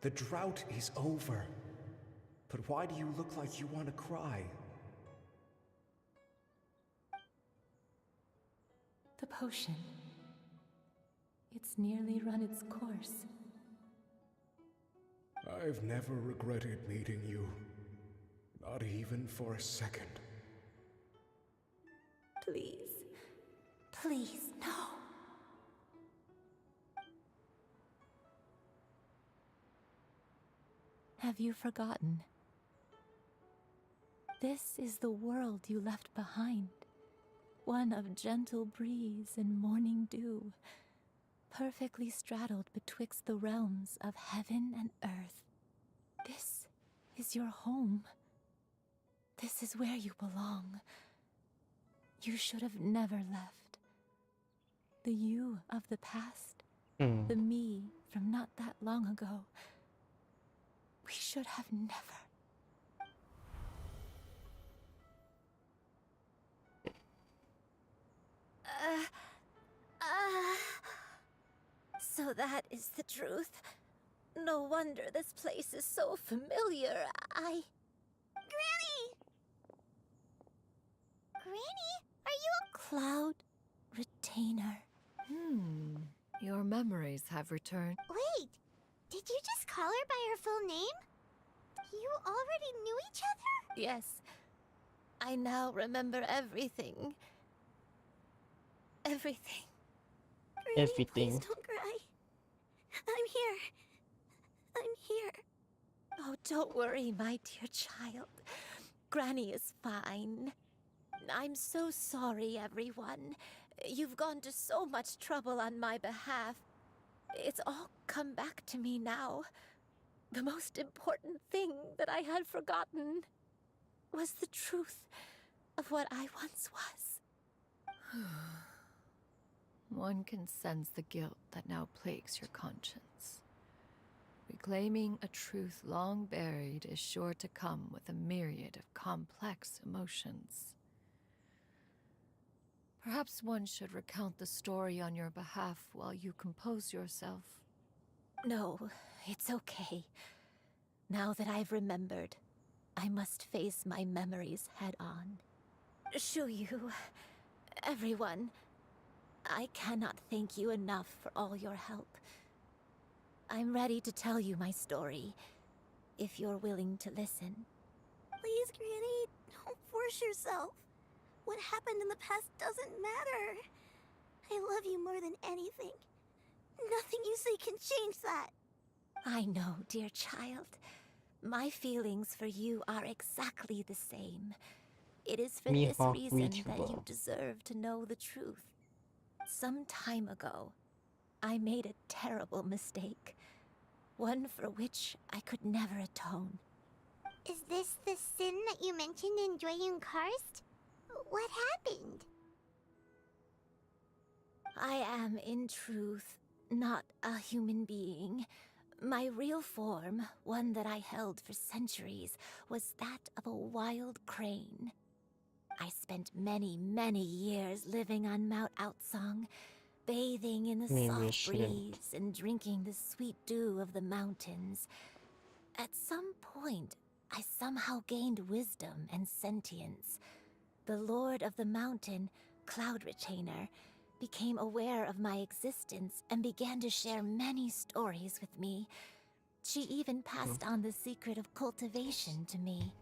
The drought is over. But why do you look like you want to cry? potion. It's nearly run its course. I've never regretted meeting you. Not even for a second. Please. Please, no. Have you forgotten? This is the world you left behind. One of gentle breeze and morning dew, perfectly straddled betwixt the realms of heaven and earth. This is your home. This is where you belong. You should have never left. The you of the past, the me from not that long ago. We should have never. So that is the truth. No wonder this place is so familiar. Granny! Granny, are you Cloud Retainer. Your memories have returned. Wait, did you just call her by her full name? You already knew each other? Yes. I now remember everything. Everything. Granny, Everything. please don't cry. I'm here. I'm here. Oh, don't worry, my dear child. Granny is fine. I'm so sorry, everyone. You've gone to so much trouble on my behalf. It's all come back to me now. The most important thing that I had forgotten was the truth of what I once was. One can sense the guilt that now plagues your conscience. Reclaiming a truth long buried is sure to come with a myriad of complex emotions. Perhaps one should recount the story on your behalf while you compose yourself. No, it's okay. Now that I've remembered, I must face my memories head on. Shuyu, everyone, I cannot thank you enough for all your help. I'm ready to tell you my story, if you're willing to listen. Please, Granny, don't force yourself. What happened in the past doesn't matter. I love you more than anything. Nothing you say can change that. I know, dear child. My feelings for you are exactly the same. It is for this reason that you deserve to know the truth. Some time ago, I made a terrible mistake. One for which I could never atone. Is this the sin that you mentioned in Joyun Karst? What happened? I am, in truth, not a human being. My real form, one that I held for centuries, was that of a wild crane. I spent many, many years living on Mount Outsong, bathing in the soft breeze and drinking the sweet dew of the mountains. At some point, I somehow gained wisdom and sentience. The Lord of the Mountain, Cloud Retainer, became aware of my existence and began to share many stories with me. She even passed on the secret of cultivation to me.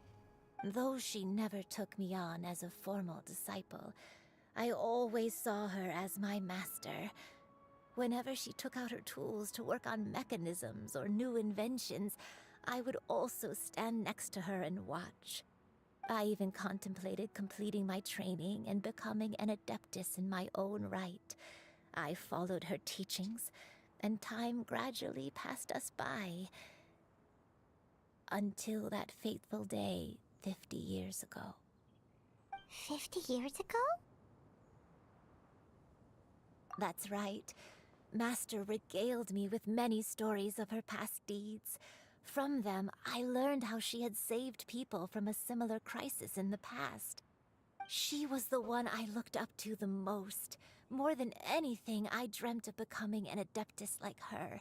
Though she never took me on as a formal disciple, I always saw her as my master. Whenever she took out her tools to work on mechanisms or new inventions, I would also stand next to her and watch. I even contemplated completing my training and becoming an adeptus in my own right. I followed her teachings, and time gradually passed us by. Until that fateful day 50 years ago. 50 years ago? That's right. Master regaled me with many stories of her past deeds. From them, I learned how she had saved people from a similar crisis in the past. She was the one I looked up to the most. More than anything, I dreamt of becoming an adeptus like her.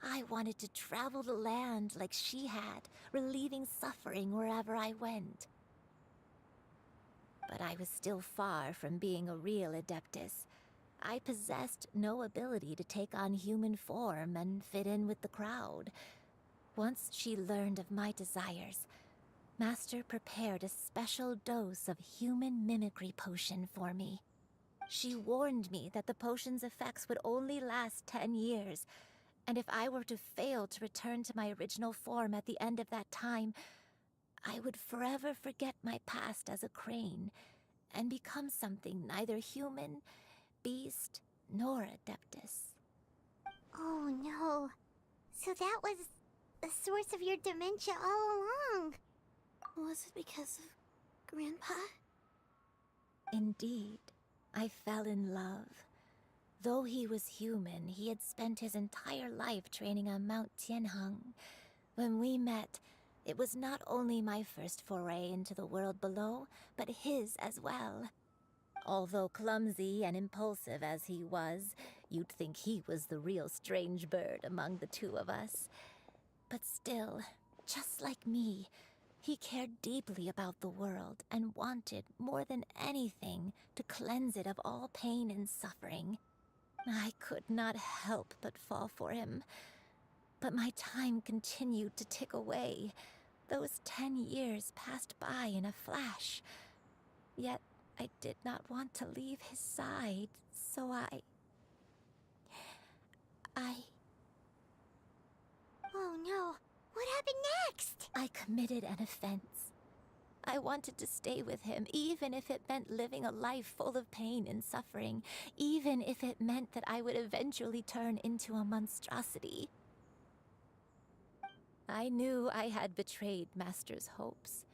I wanted to travel the land like she had, relieving suffering wherever I went. But I was still far from being a real adeptus. I possessed no ability to take on human form and fit in with the crowd. Once she learned of my desires, Master prepared a special dose of human mimicry potion for me. She warned me that the potion's effects would only last 10 years, and if I were to fail to return to my original form at the end of that time, I would forever forget my past as a crane and become something neither human, beast, nor adeptus. Oh no. So that was the source of your dementia all along. Was it because of Grandpa? Indeed, I fell in love. Though he was human, he had spent his entire life training on Mount Tianheng. When we met, it was not only my first foray into the world below, but his as well. Although clumsy and impulsive as he was, you'd think he was the real strange bird among the two of us. But still, just like me, he cared deeply about the world and wanted, more than anything, to cleanse it of all pain and suffering. I could not help but fall for him. But my time continued to tick away. Those 10 years passed by in a flash. Yet I did not want to leave his side, so I... Oh no. What happened next? I committed an offense. I wanted to stay with him, even if it meant living a life full of pain and suffering, even if it meant that I would eventually turn into a monstrosity. I knew I had betrayed Master's hopes,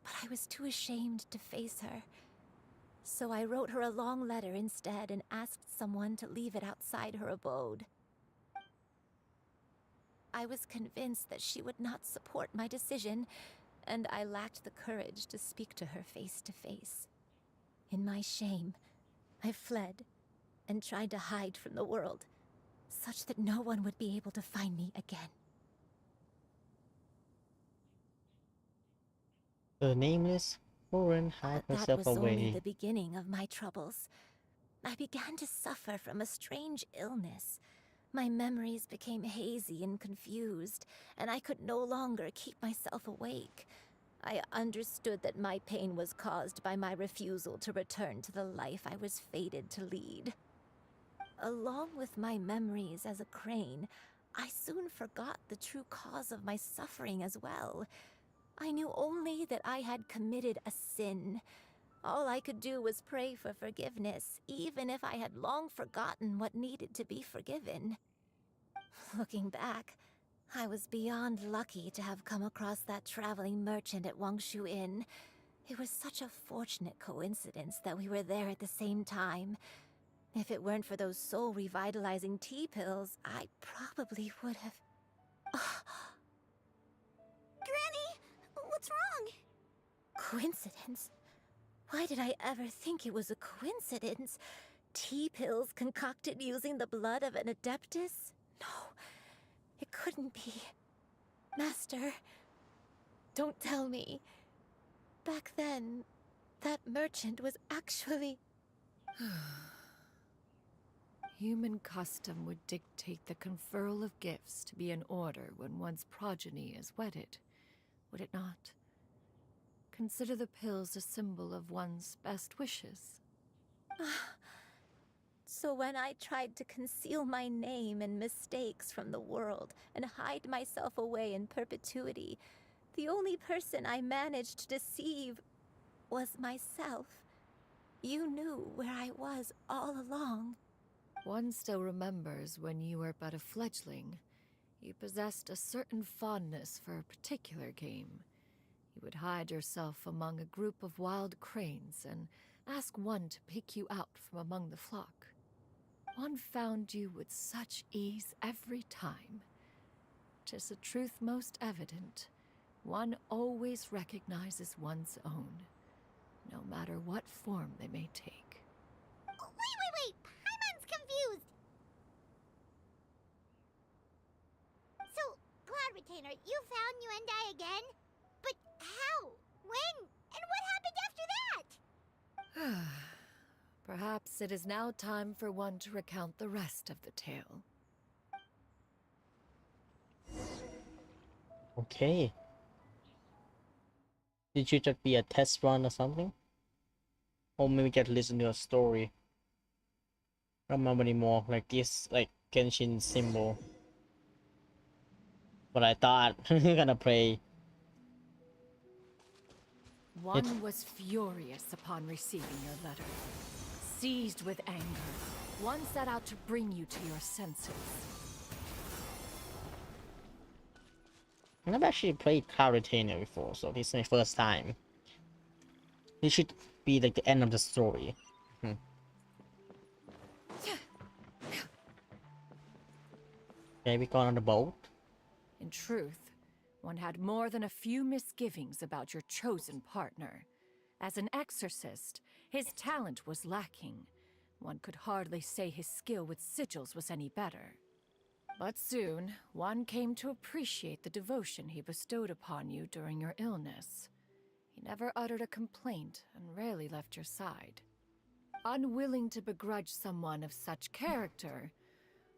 but I was too ashamed to face her. So I wrote her a long letter instead and asked someone to leave it outside her abode. I was convinced that she would not support my decision, and I lacked the courage to speak to her face to face. In my shame, I fled and tried to hide from the world, such that no one would be able to find me again. The nameless foreign hid But that herself was only away. the beginning of my troubles. I began to suffer from a strange illness. My memories became hazy and confused, and I could no longer keep myself awake. I understood that my pain was caused by my refusal to return to the life I was fated to lead. Along with my memories as a crane, I soon forgot the true cause of my suffering as well. I knew only that I had committed a sin. All I could do was pray for forgiveness, even if I had long forgotten what needed to be forgiven. Looking back, I was beyond lucky to have come across that traveling merchant at Wangshu Inn. It was such a fortunate coincidence that we were there at the same time. If it weren't for those soul-revitalizing tea pills, I probably would have... Granny, what's wrong? Coincidence? Why did I ever think it was a coincidence? Tea pills concocted using the blood of an adeptus? No, it couldn't be. Master, don't tell me. Back then, that merchant was actually... Human custom would dictate the conferral of gifts to be in order when one's progeny is wedded, would it not? Consider the pills a symbol of one's best wishes. So when I tried to conceal my name and mistakes from the world and hide myself away in perpetuity, the only person I managed to deceive was myself. You knew where I was all along. One still remembers when you were but a fledgling. You possessed a certain fondness for a particular game. You would hide yourself among a group of wild cranes and ask one to pick you out from among the flock. One found you with such ease every time. 'Tis a truth most evident. One always recognizes one's own, no matter what form they may take. Wait! Paimon's confused! So, Cloud Retainer, you found Yuendai again? But how? When? And what happened after that? Perhaps it is now time for one to recount the rest of the tale. Okay. Did you just be a test run or something? Or maybe get to listen to a story? I don't remember anymore. Like this, like Genshin symbol. But I thought you're gonna play. One was furious upon receiving your letter. Seized with anger, one set out to bring you to your senses. I've actually played Cloud Retainer before, so this is my first time. This should be like the end of the story. Okay, we got on the boat. In truth, one had more than a few misgivings about your chosen partner. As an exorcist, his talent was lacking. One could hardly say his skill with sigils was any better. But soon, one came to appreciate the devotion he bestowed upon you during your illness. He never uttered a complaint and rarely left your side. Unwilling to begrudge someone of such character,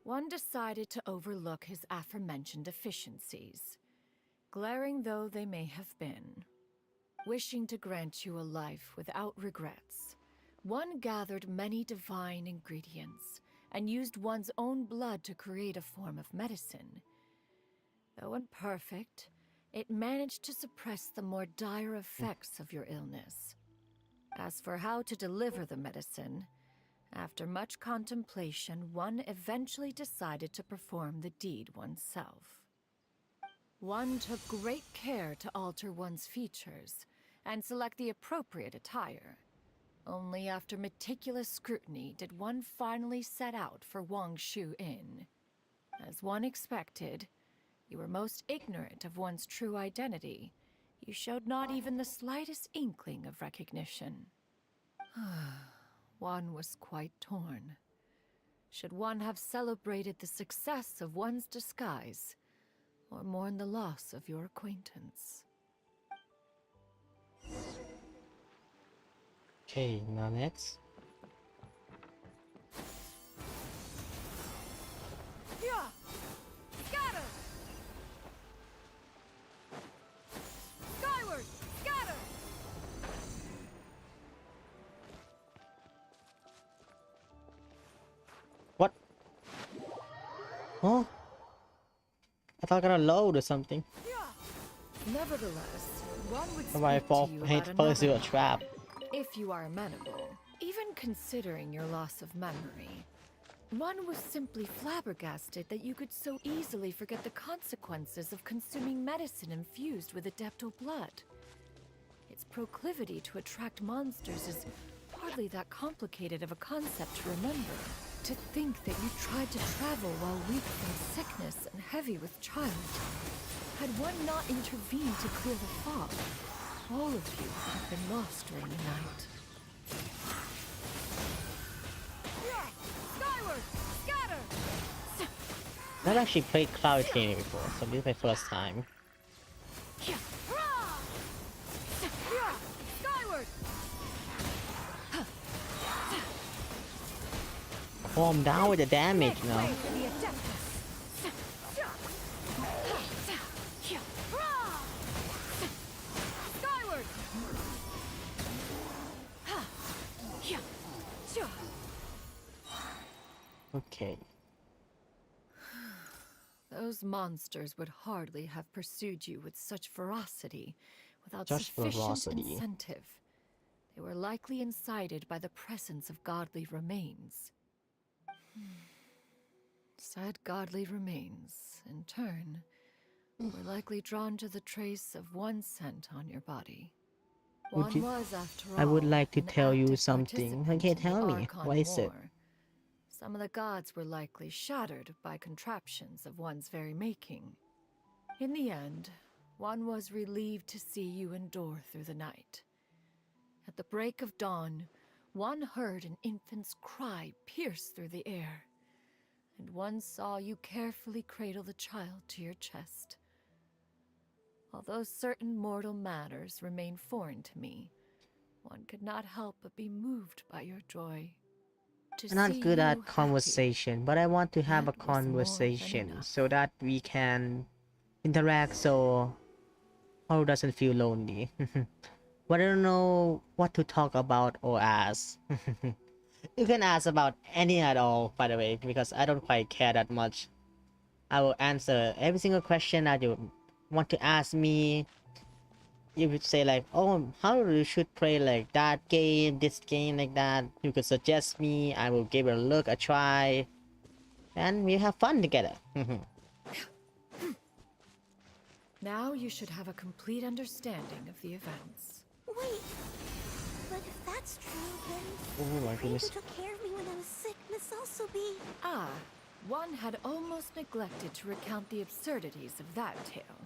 one decided to overlook his aforementioned deficiencies, glaring though they may have been. Wishing to grant you a life without regrets, one gathered many divine ingredients and used one's own blood to create a form of medicine. Though imperfect, it managed to suppress the more dire effects of your illness. As for how to deliver the medicine, after much contemplation, one eventually decided to perform the deed oneself. One took great care to alter one's features and select the appropriate attire. Only after meticulous scrutiny did one finally set out for Wangshu Inn. As one expected, you were most ignorant of one's true identity. You showed not even the slightest inkling of recognition. One was quite torn. Should one have celebrated the success of one's disguise, or mourn the loss of your acquaintance? Okay, now next. Yeah! Scatter! Skyward! Scatter! What? Huh? I thought I got a load or something. Nevertheless, one would If I speak fall, to you hate about fall into a another, trap. if you are amenable. Even considering your loss of memory, one was simply flabbergasted that you could so easily forget the consequences of consuming medicine infused with adeptal blood. Its proclivity to attract monsters is hardly that complicated of a concept to remember. To think that you tried to travel while weak from sickness and heavy with child. Had one not intervened to clear the fog, all of you would have been lost during the night. Skyward! Scatter! I've actually played Cloud Retainer before, so this is my first time. Skyward! Oh, I'm down with the damage now. Way for the Adeptus. Skyward! Okay. Those monsters would hardly have pursued you with such ferocity without Just sufficient ferocity. incentive. They were likely incited by the presence of godly remains. Said godly remains, in turn, were likely drawn to the trace of one scent on your body. Would One you- was, after all, I would like to an tell you active something. participant Okay, in the tell me. Archon What is it? War. Some of the gods were likely shattered by contraptions of one's very making. In the end, one was relieved to see you endure through the night. At the break of dawn, one heard an infant's cry pierce through the air, and one saw you carefully cradle the child to your chest. Although certain mortal matters remain foreign to me, one could not help but be moved by your joy. to I'm not see good you at happy. conversation, but I want to have a That was more than conversation enough. so that we can interact so Haru doesn't feel lonely. But I don't know what to talk about or ask. You can ask about any at all, by the way, because I don't quite care that much. I will answer every single question that you want to ask me. You would say like, oh, how you should play like that game, this game like that. You could suggest me. I will give it a look, a try, and we have fun together. Now you should have a complete understanding of the events. Wait, but if that's true, then Oh my the friend goodness. who took care of me when I was sick must also be... Ah, one had almost neglected to recount the absurdities of that tale.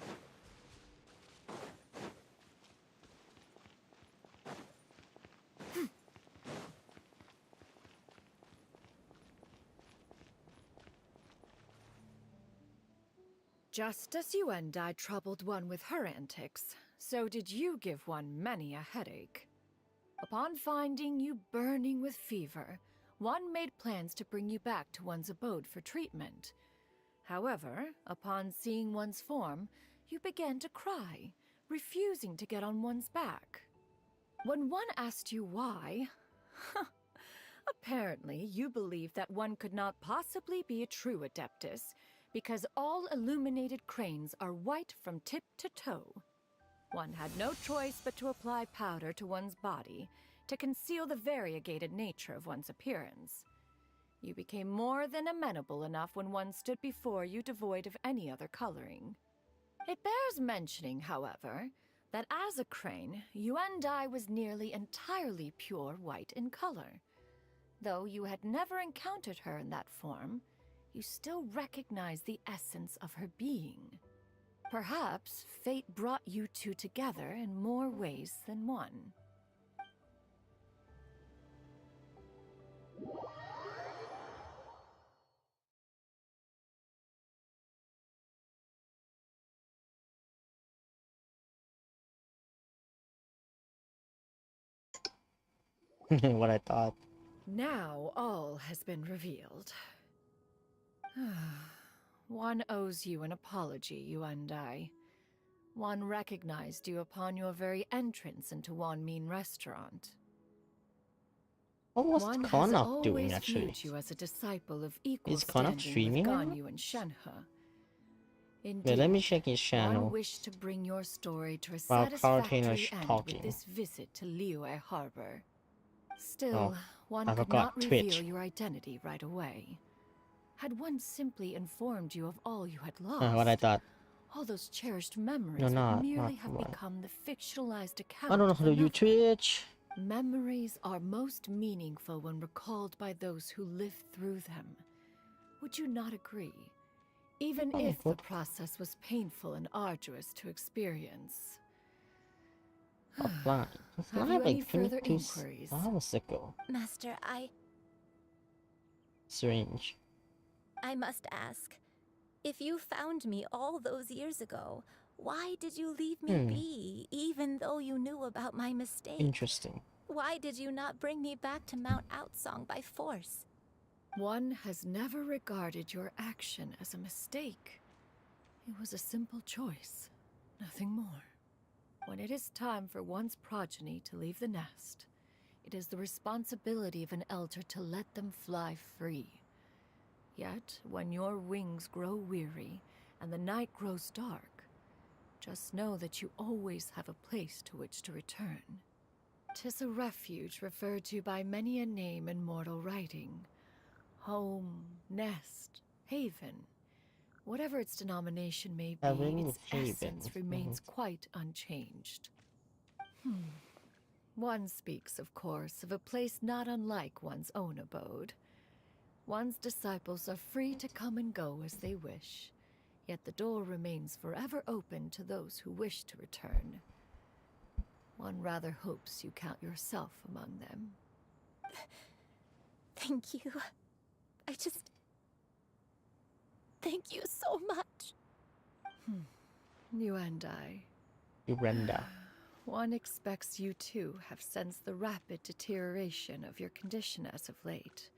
Just as you and I troubled one with her antics, so did you give one many a headache. Upon finding you burning with fever, one made plans to bring you back to one's abode for treatment. However, upon seeing one's form, you began to cry, refusing to get on one's back. When one asked you why, apparently you believed that one could not possibly be a true Adeptus, because all illuminated cranes are white from tip to toe. One had no choice but to apply powder to one's body to conceal the variegated nature of one's appearance. You became more than amenable enough when one stood before you devoid of any other coloring. It bears mentioning, however, that as a crane, you and I was nearly entirely pure white in color. Though you had never encountered her in that form, you still recognize the essence of her being. Perhaps fate brought you two together in more ways than one. What I thought. Now all has been revealed. One owes you an apology, you and I. One recognized you upon your very entrance into Wanmin restaurant. What was One has Connaught doing always actually? viewed you as a disciple of equal Is Connaught standing streaming with right now? Ganyu and Shenhe. Wait, let me Indeed, check his one channel. wished to bring your story to a While satisfactory Cartagena end talking. with this visit to Liyue Harbor. Still, Oh, one I could forgot not reveal Twitch. your identity right away. Had one simply informed you of all you had lost, What I thought. all those cherished memories No, would not merely have one. become the fictionalized account I don't know of how to use another. Twitch. Memories are most meaningful when recalled by those who lived through them. Would you not agree? Even Oh, if the what? process was painful and arduous to experience. Offline. It's Have live you any like further 22 inquiries? hours ago. Master, Strange. I must ask. If you found me all those years ago, why did you leave me be, even though you knew about my mistake? Interesting. Why did you not bring me back to Mount Outsong by force? One has never regarded your action as a mistake. It was a simple choice, nothing more. When it is time for one's progeny to leave the nest, it is the responsibility of an elder to let them fly free. Yet, when your wings grow weary and the night grows dark, just know that you always have a place to which to return. 'Tis a refuge referred to by many a name in mortal writing. Home, nest, haven. Whatever its denomination may be, Haven, its haven. essence remains quite unchanged. One speaks, of course, of a place not unlike one's own abode. One's disciples are free to come and go as they wish, yet the door remains forever open to those who wish to return. One rather hopes you count yourself among them. Thank you. Thank you so much. You and I. Urenda. One expects you too have sensed the rapid deterioration of your condition as of late.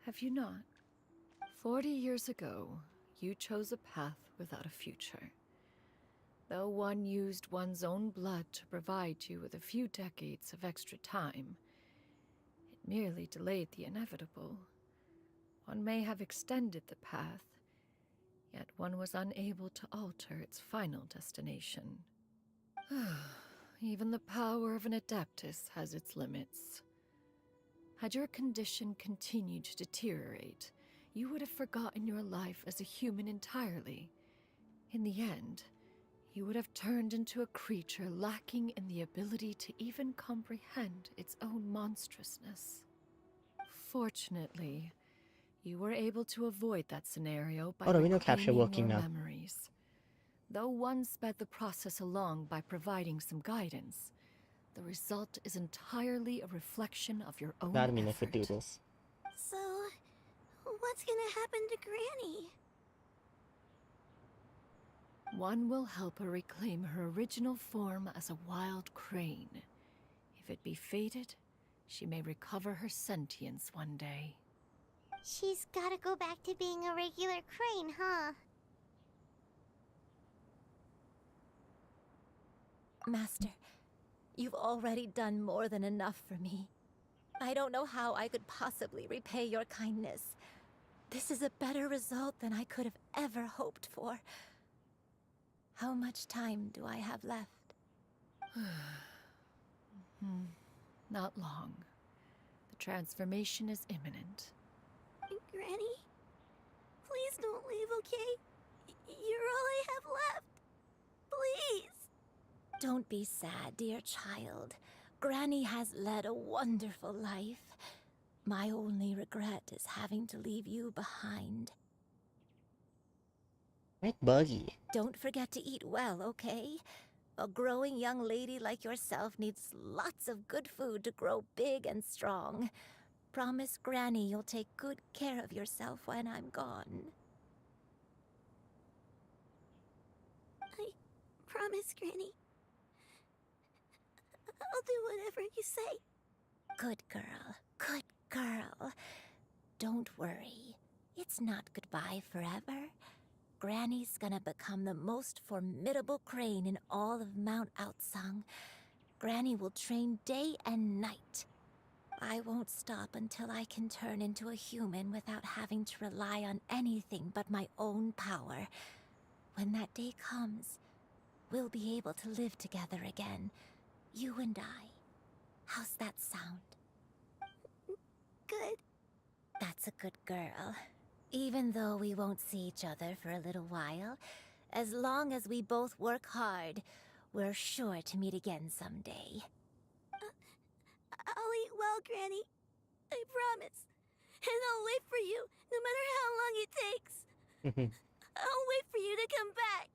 have you not? 40 years ago, you chose a path without a future. Though one used one's own blood to provide you with a few decades of extra time, it merely delayed the inevitable. One may have extended the path, yet one was unable to alter its final destination. Even the power of an Adeptus has its limits. Had your condition continued to deteriorate, you would have forgotten your life as a human entirely. In the end, you would have turned into a creature lacking in the ability to even comprehend its own monstrousness. Fortunately, you were able to avoid that scenario by the window capture reclaiming working your now. memories. Though one sped the process along by providing some guidance, the result is entirely a reflection of your own That mean I effort. could do this. So, what's gonna happen to Granny? One will help her reclaim her original form as a wild crane. If it be fated, she may recover her sentience one day. She's gotta go back to being a regular crane, huh? Master, you've already done more than enough for me. I don't know how I could possibly repay your kindness. This is a better result than I could have ever hoped for. How much time do I have left? Not long. The transformation is imminent. Granny? Please don't leave, okay? You're all I have left. Please. Don't be sad, dear child. Granny has led a wonderful life. My only regret is having to leave you behind. Right, Buggy. Don't forget to eat well, okay? A growing young lady like yourself needs lots of good food to grow big and strong. Promise Granny you'll take good care of yourself when I'm gone. I promise, Granny. I'll do whatever you say. Good girl, good girl. Don't worry. It's not goodbye forever. Granny's gonna become the most formidable crane in all of Mount Outsung. Granny will train day and night. I won't stop until I can turn into a human without having to rely on anything but my own power. When that day comes, we'll be able to live together again. You and I. How's that sound? Good. That's a good girl. Even though we won't see each other for a little while, as long as we both work hard, we're sure to meet again someday. I'll eat well, Granny. I promise. And I'll wait for you, no matter how long it takes. I'll wait for you to come back.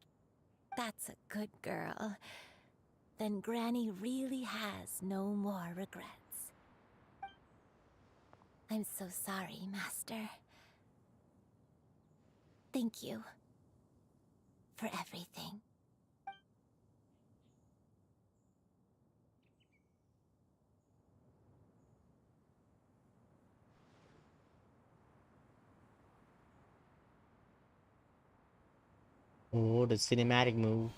That's a good girl. Then Granny really has no more regrets. I'm so sorry, Master. Thank you for everything. Oh, the cinematic move.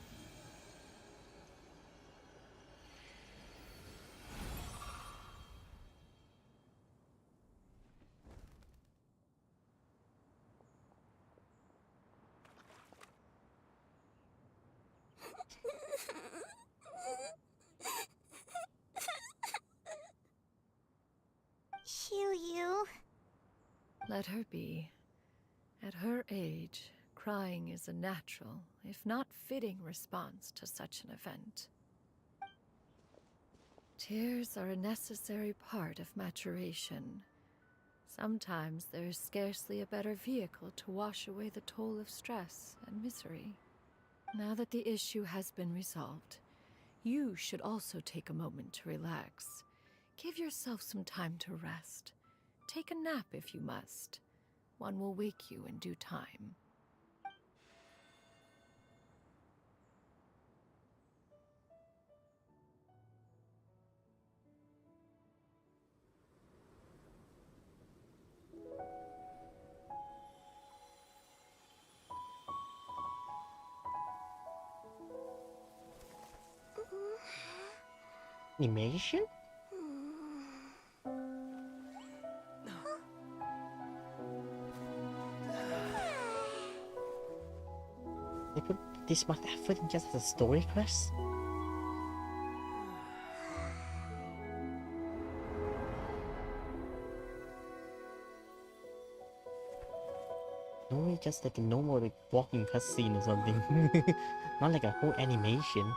Shiryu. Let her be. At her age, crying is a natural, if not fitting, response to such an event. Tears are a necessary part of maturation. Sometimes there is scarcely a better vehicle to wash away the toll of stress and misery. Now that the issue has been resolved, you should also take a moment to relax. Give yourself some time to rest. Take a nap if you must. One will wake you in due time. Animation? They put this much effort in just a story quest? No, just like a normal like walking cutscene or something. Not like a whole animation.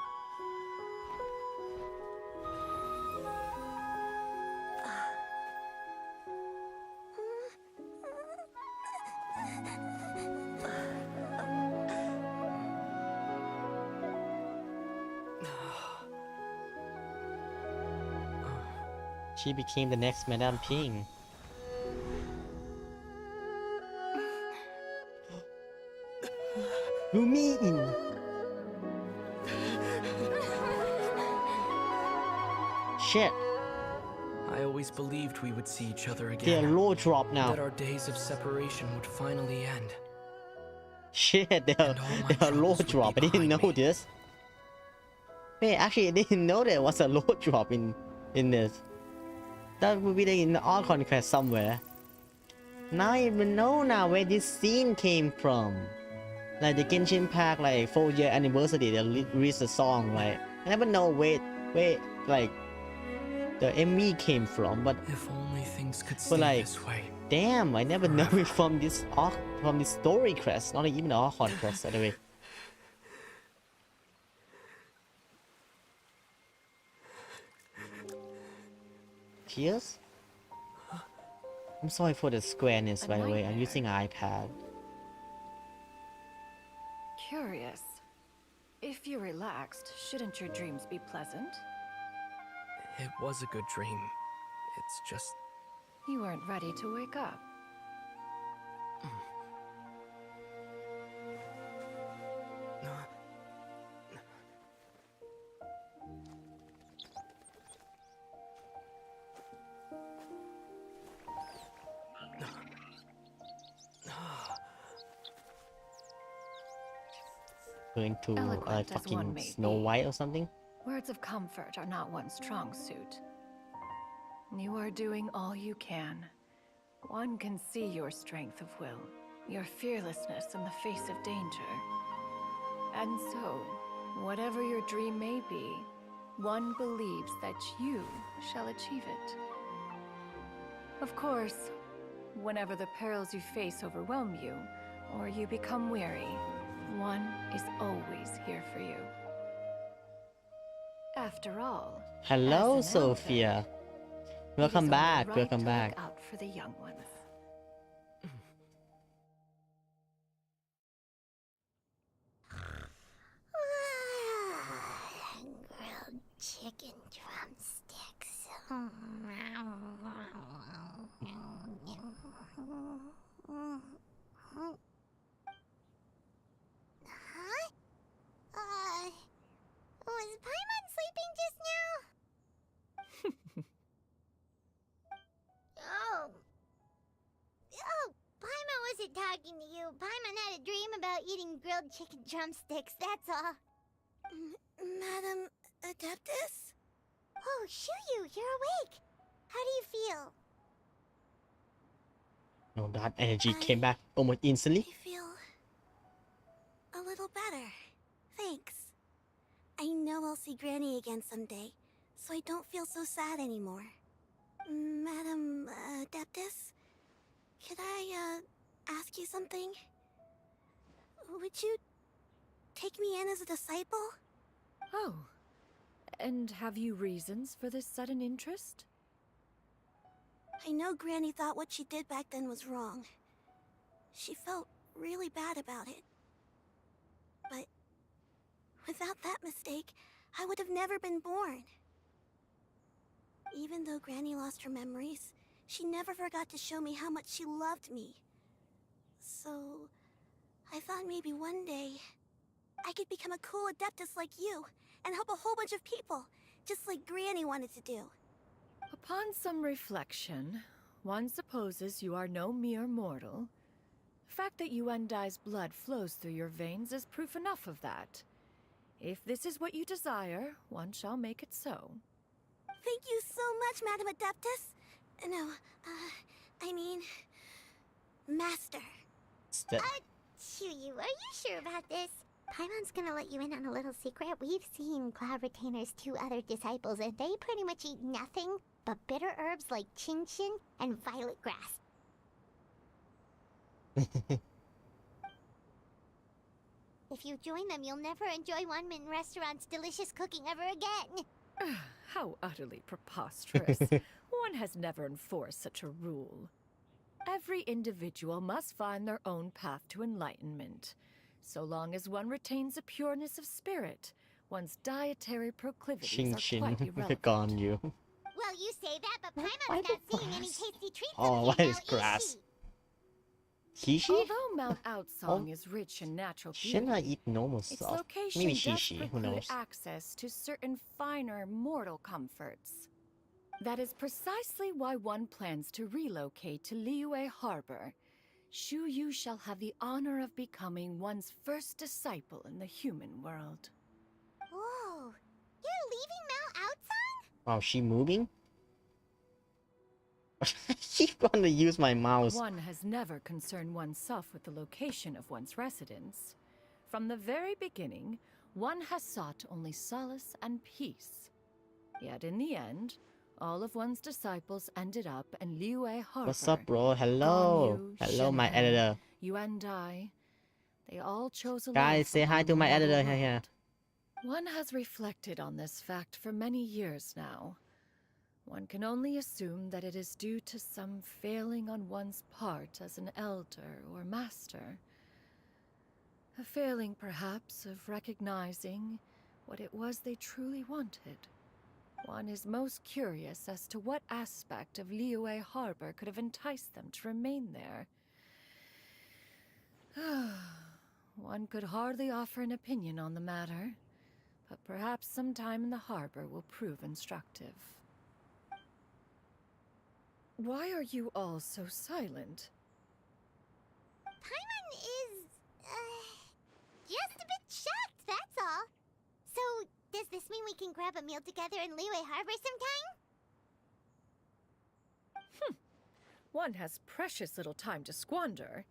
She became the next Madame Ping. Lumin! Shit, I always believed we would see each other they're again. low drop now. That our days of separation would finally end. Shit, they're And all my low troubles would drop. I be didn't know behind me. this. Wait, actually, I didn't know there was a low drop in this. That would be like in the Archon quest somewhere. Now I even know now where this scene came from. Like the Genshin Pack, like 4-year anniversary, they released a song. Like I never know where like the MV came from, but If only things could stay like, this way. damn, I never know it from this story quest, not even the Archon quest anyway. Cheers? I'm sorry for the squareness, by the way. I'm using an iPad. Curious. If you're relaxed, shouldn't your dreams be pleasant? It was a good dream. It's just... You weren't ready to wake up. Going to Eloquent as one fucking may Snow be. White or something? Words of comfort are not one's strong suit. You are doing all you can. One can see your strength of will, your fearlessness in the face of danger. And so, whatever your dream may be, one believes that you shall achieve it. Of course, whenever the perils you face overwhelm you, or you become weary, one is always here for you. After all, Hello, as an elder, Sophia. it Welcome is only back. right Welcome to back. Look out for the young ones. Grilled chicken drumsticks. Huh? Was Paimon sleeping just now? Oh. Oh, Paimon wasn't talking to you. Paimon had a dream about eating grilled chicken drumsticks, that's all. Madam Adeptus? Oh, Shuyu, you're awake. How do you feel? Oh, that energy came back almost instantly. I feel a little better. Thanks. I know I'll see Granny again someday, so I don't feel so sad anymore. Madam Adeptus, could I ask you something? Would you take me in as a disciple? Oh, and have you reasons for this sudden interest? I know Granny thought what she did back then was wrong. She felt really bad about it. But without that mistake, I would have never been born. Even though Granny lost her memories, she never forgot to show me how much she loved me. So, I thought maybe one day I could become a cool Adeptus like you and help a whole bunch of people, just like Granny wanted to do. Upon some reflection, one supposes you are no mere mortal. The fact that Yuendai's blood flows through your veins is proof enough of that. If this is what you desire, one shall make it so. Thank you so much, Madam Adeptus. No, I mean... Master. Chuyu, are you sure about this? Paimon's gonna let you in on a little secret. We've seen Cloud Retainer's 2 other disciples, and they pretty much eat nothing but bitter herbs like chin-chin and violet grass. If you join them, you'll never enjoy One Min Restaurant's delicious cooking ever again. How utterly preposterous. One has never enforced such a rule. Every individual must find their own path to enlightenment. So long as one retains the pureness of spirit, one's dietary proclivities are quite irrelevant. Gone you. Well, you say that, but Paimon's not seeing any tasty treats Oh, up here what is now, grass? is she? Shishi? Although Mount Outsong is rich in natural Shouldn't I beauty, eat normal its stuff? location Maybe does Shishi, who preclude knows? access to certain finer mortal comforts. That is precisely why one plans to relocate to Liyue Harbor. Shuyu shall have the honor of becoming one's first disciple in the human world. Whoa, you're leaving Mount Outsong? Wow, she moving? She's gonna use my mouse. One has never concerned oneself with the location of one's residence. From the very beginning, one has sought only solace and peace. Yet in the end, all of one's disciples ended up in Liyue Harbor. What's up, bro? Hello. Ganyu, Hello, my Shenhe, editor. You and I. They all chose a Guys, life say hi among to my the editor mortal here. world. One has reflected on this fact for many years now. One can only assume that it is due to some failing on one's part as an elder or master. A failing, perhaps, of recognizing what it was they truly wanted. One is most curious as to what aspect of Liyue Harbor could have enticed them to remain there. One could hardly offer an opinion on the matter, but perhaps some time in the harbor will prove instructive. Why are you all so silent? Paimon is, just a bit shocked, that's all. So, does this mean we can grab a meal together in Liyue Harbor sometime? One has precious little time to squander.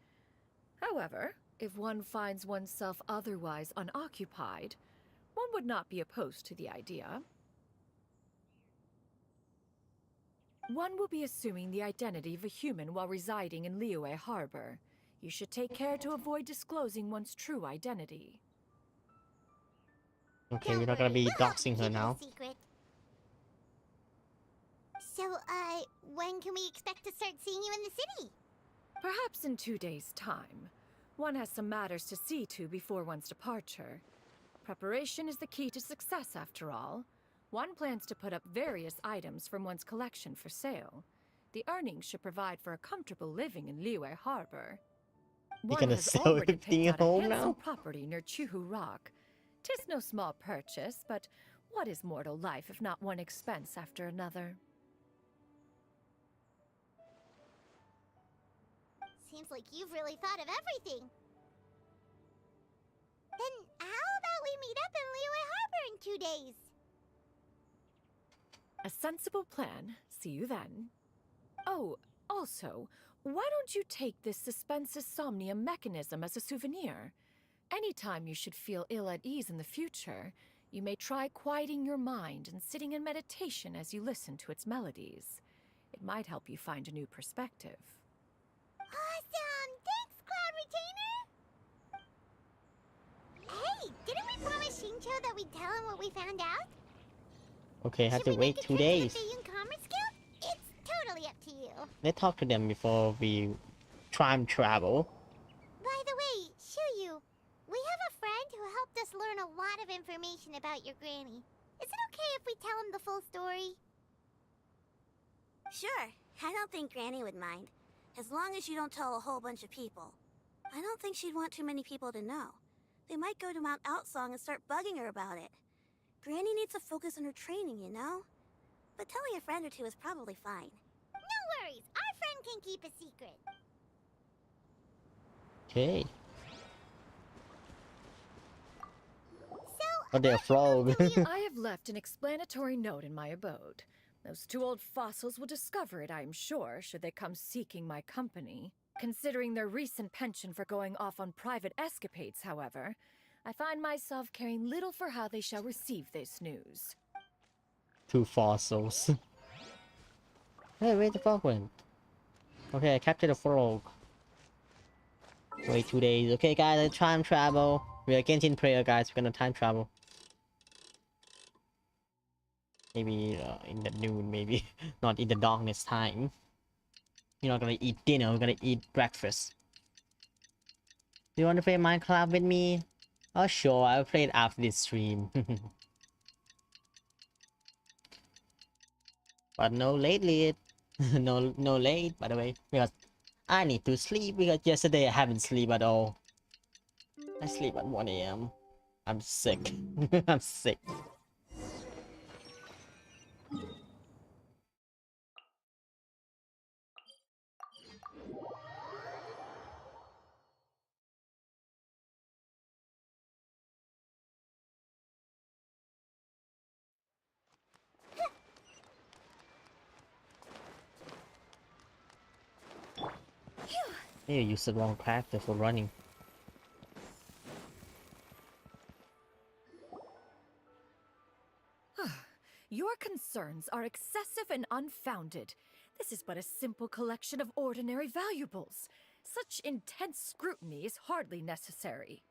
However, if one finds oneself otherwise unoccupied, one would not be opposed to the idea. One will be assuming the identity of a human while residing in Liyue Harbor. You should take care to avoid disclosing one's true identity. Okay, we're not gonna be doxing her now. So, when can we expect to start seeing you in the city? Perhaps in 2 days' time. One has some matters to see to before one's departure. Preparation is the key to success, after all. One plans to put up various items from one's collection for sale. The earnings should provide for a comfortable living in Liyue Harbor. You gonna sell everything at home now? Property near Chuhu Rock. 'Tis no small purchase, but what is mortal life if not one expense after another? Seems like you've really thought of everything. Then how about we meet up in Liyue Harbor in 2 days? A sensible plan. See you then. Oh, also, why don't you take this suspensus somnium mechanism as a souvenir? Anytime you should feel ill at ease in the future, you may try quieting your mind and sitting in meditation as you listen to its melodies. It might help you find a new perspective. Awesome! Thanks, Cloud Retainer! Hey, didn't we promise Shincho that we'd tell him what we found out? Okay, I have to wait 2 days. Should we make a trip to the Feyun Commerce Guild? It's totally up to you. Let's talk to them before we time travel. By the way, Shuyu, we have a friend who helped us learn a lot of information about your granny. Is it okay if we tell him the full story? Sure, I don't think Granny would mind. As long as you don't tell a whole bunch of people. I don't think she'd want too many people to know. They might go to Mount Outsong and start bugging her about it. Granny needs to focus on her training, you know? But telling a friend or two is probably fine. No worries, our friend can keep a secret. Okay. So, Oh, they're frog. I have left an explanatory note in my abode. Those two old fossils will discover it, I am sure, should they come seeking my company. Considering their recent penchant for going off on private escapades, however, I find myself caring little for how they shall receive this news. Two fossils. Hey, where the frog went? Okay, I captured a frog. Wait 2 days. Okay, guys, let's time travel. We are Genshin player, guys. We're gonna time travel. Maybe in the noon, maybe. Not in the darkness time. We're not gonna eat dinner, we're gonna eat breakfast. Do you want to play Minecraft with me? Oh sure, I'll play it after this stream. But no late. no late, by the way. Because I need to sleep, because yesterday I haven't slept at all. I sleep at 1 AM. I'm sick. I'm sick. Maybe you use the wrong character for running. Your concerns are excessive and unfounded. This is but a simple collection of ordinary valuables. Such intense scrutiny is hardly necessary.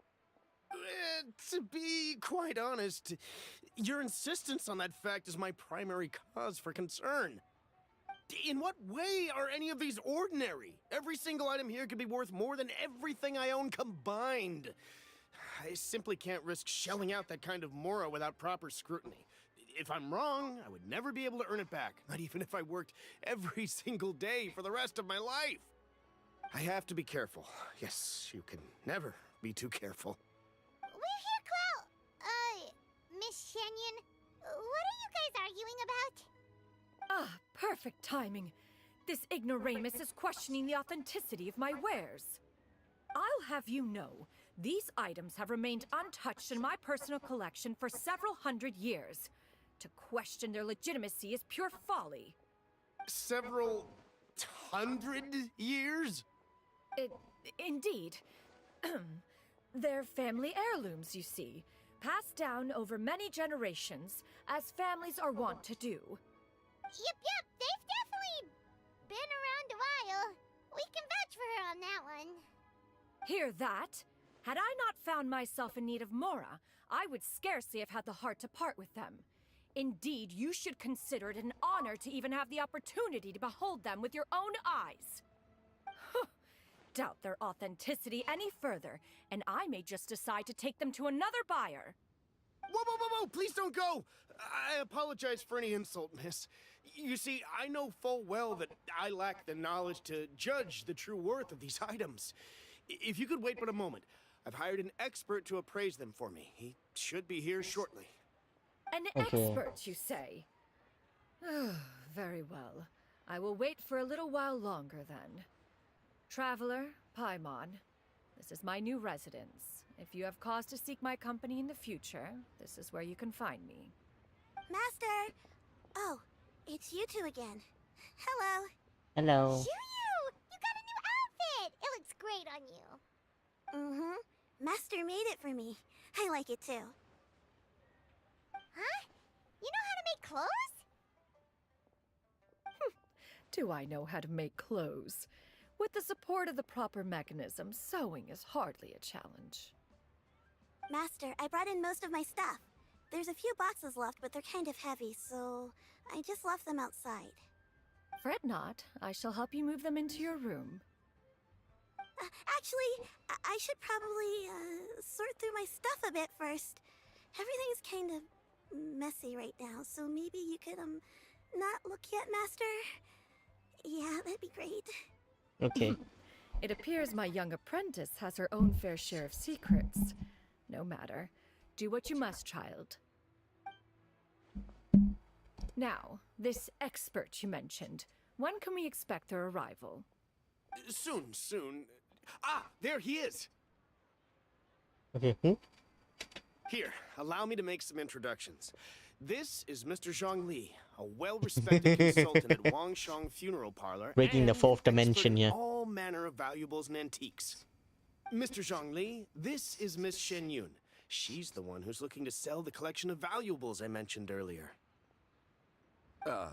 To be quite honest, your insistence on that fact is my primary cause for concern. In what way are any of these ordinary? Every single item here could be worth more than everything I own combined. I simply can't risk shelling out that kind of mora without proper scrutiny. If I'm wrong, I would never be able to earn it back, not even if I worked every single day for the rest of my life. I have to be careful. Yes, you can never be too careful. We're here, Clow. Miss Shenyan, what are you guys arguing about? Ah, perfect timing. This ignoramus is questioning the authenticity of my wares. I'll have you know, these items have remained untouched in my personal collection for several hundred years. To question their legitimacy is pure folly. Several hundred years? Indeed. They're family heirlooms, you see, passed down over many generations, as families are wont to do. Yep, they've definitely been around a while. We can vouch for her on that one. Hear that? Had I not found myself in need of mora, I would scarcely have had the heart to part with them. Indeed, you should consider it an honor to even have the opportunity to behold them with your own eyes. Doubt their authenticity any further, and I may just decide to take them to another buyer. Whoa, please don't go! I apologize for any insult, miss. You see, I know full well that I lack the knowledge to judge the true worth of these items. If you could wait but a moment, I've hired an expert to appraise them for me. He should be here shortly. An expert, you say? Very well. I will wait for a little while longer, then. Traveler, Paimon, this is my new residence. If you have cause to seek my company in the future, this is where you can find me. Master! Oh, it's you two again. Hello. Hello. Shoo-you! You got a new outfit! It looks great on you. Mm-hmm. Master made it for me. I like it too. Huh? You know how to make clothes? Do I know how to make clothes? With the support of the proper mechanism, sewing is hardly a challenge. Master, I brought in most of my stuff. There's a few boxes left, but they're kind of heavy, so I just left them outside. Fret not. I shall help you move them into your room. Actually, I should probably sort through my stuff a bit first. Everything's kind of messy right now, so maybe you could not look yet, Master? Yeah, that'd be great. Okay. It appears my young apprentice has her own fair share of secrets. No matter. Do what you must, child. Now, this expert you mentioned. When can we expect their arrival? Soon. Ah, there he is! Okay. Here, allow me to make some introductions. This is Mr. Zhongli, a well-respected consultant at Wangshang Funeral Parlor Breaking the and fourth expert dimension in here. all manner of valuables and antiques. Mr. Zhongli, this is Miss Shenyun. She's the one who's looking to sell the collection of valuables I mentioned earlier. Huh.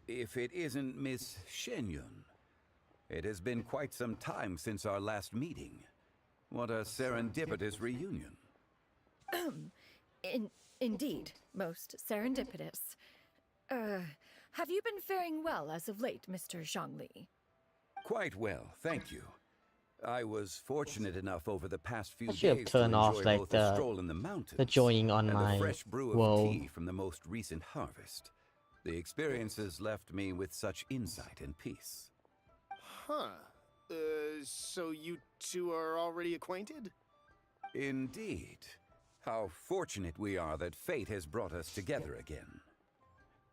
If it isn't Miss Shenyun. It has been quite some time since our last meeting. What a serendipitous reunion. Indeed, most serendipitous. Have you been faring well as of late, Mr. Zhongli? Quite well, thank you. I was fortunate enough over the past few I should have days to turned off enjoy like both a stroll in the mountains the joining on and my a fresh brew of world. tea from the most recent harvest. The experiences left me with such insight and peace. Huh. So you two are already acquainted? Indeed. How fortunate we are that fate has brought us together again.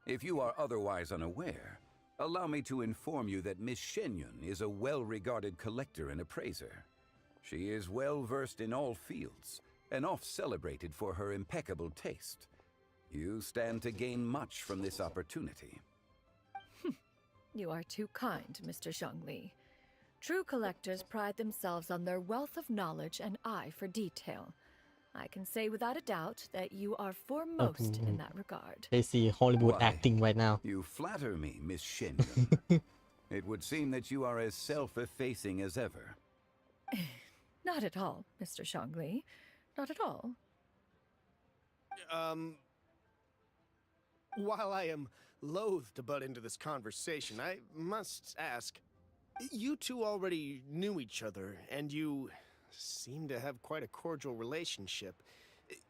If you are otherwise unaware, allow me to inform you that Miss Shenyun is a well-regarded collector and appraiser. She is well-versed in all fields, and oft-celebrated for her impeccable taste. You stand to gain much from this opportunity. You are too kind, Mr. Zhongli. True collectors pride themselves on their wealth of knowledge and eye for detail. I can say without a doubt that you are foremost in that regard. They see Hollywood Why, acting right now. You flatter me, Miss Shenyun. It would seem that you are as self-effacing as ever. Not at all, Mr. Zhongli. Not at all. While I am loath to butt into this conversation, I must ask, you two already knew each other, and you seem to have quite a cordial relationship.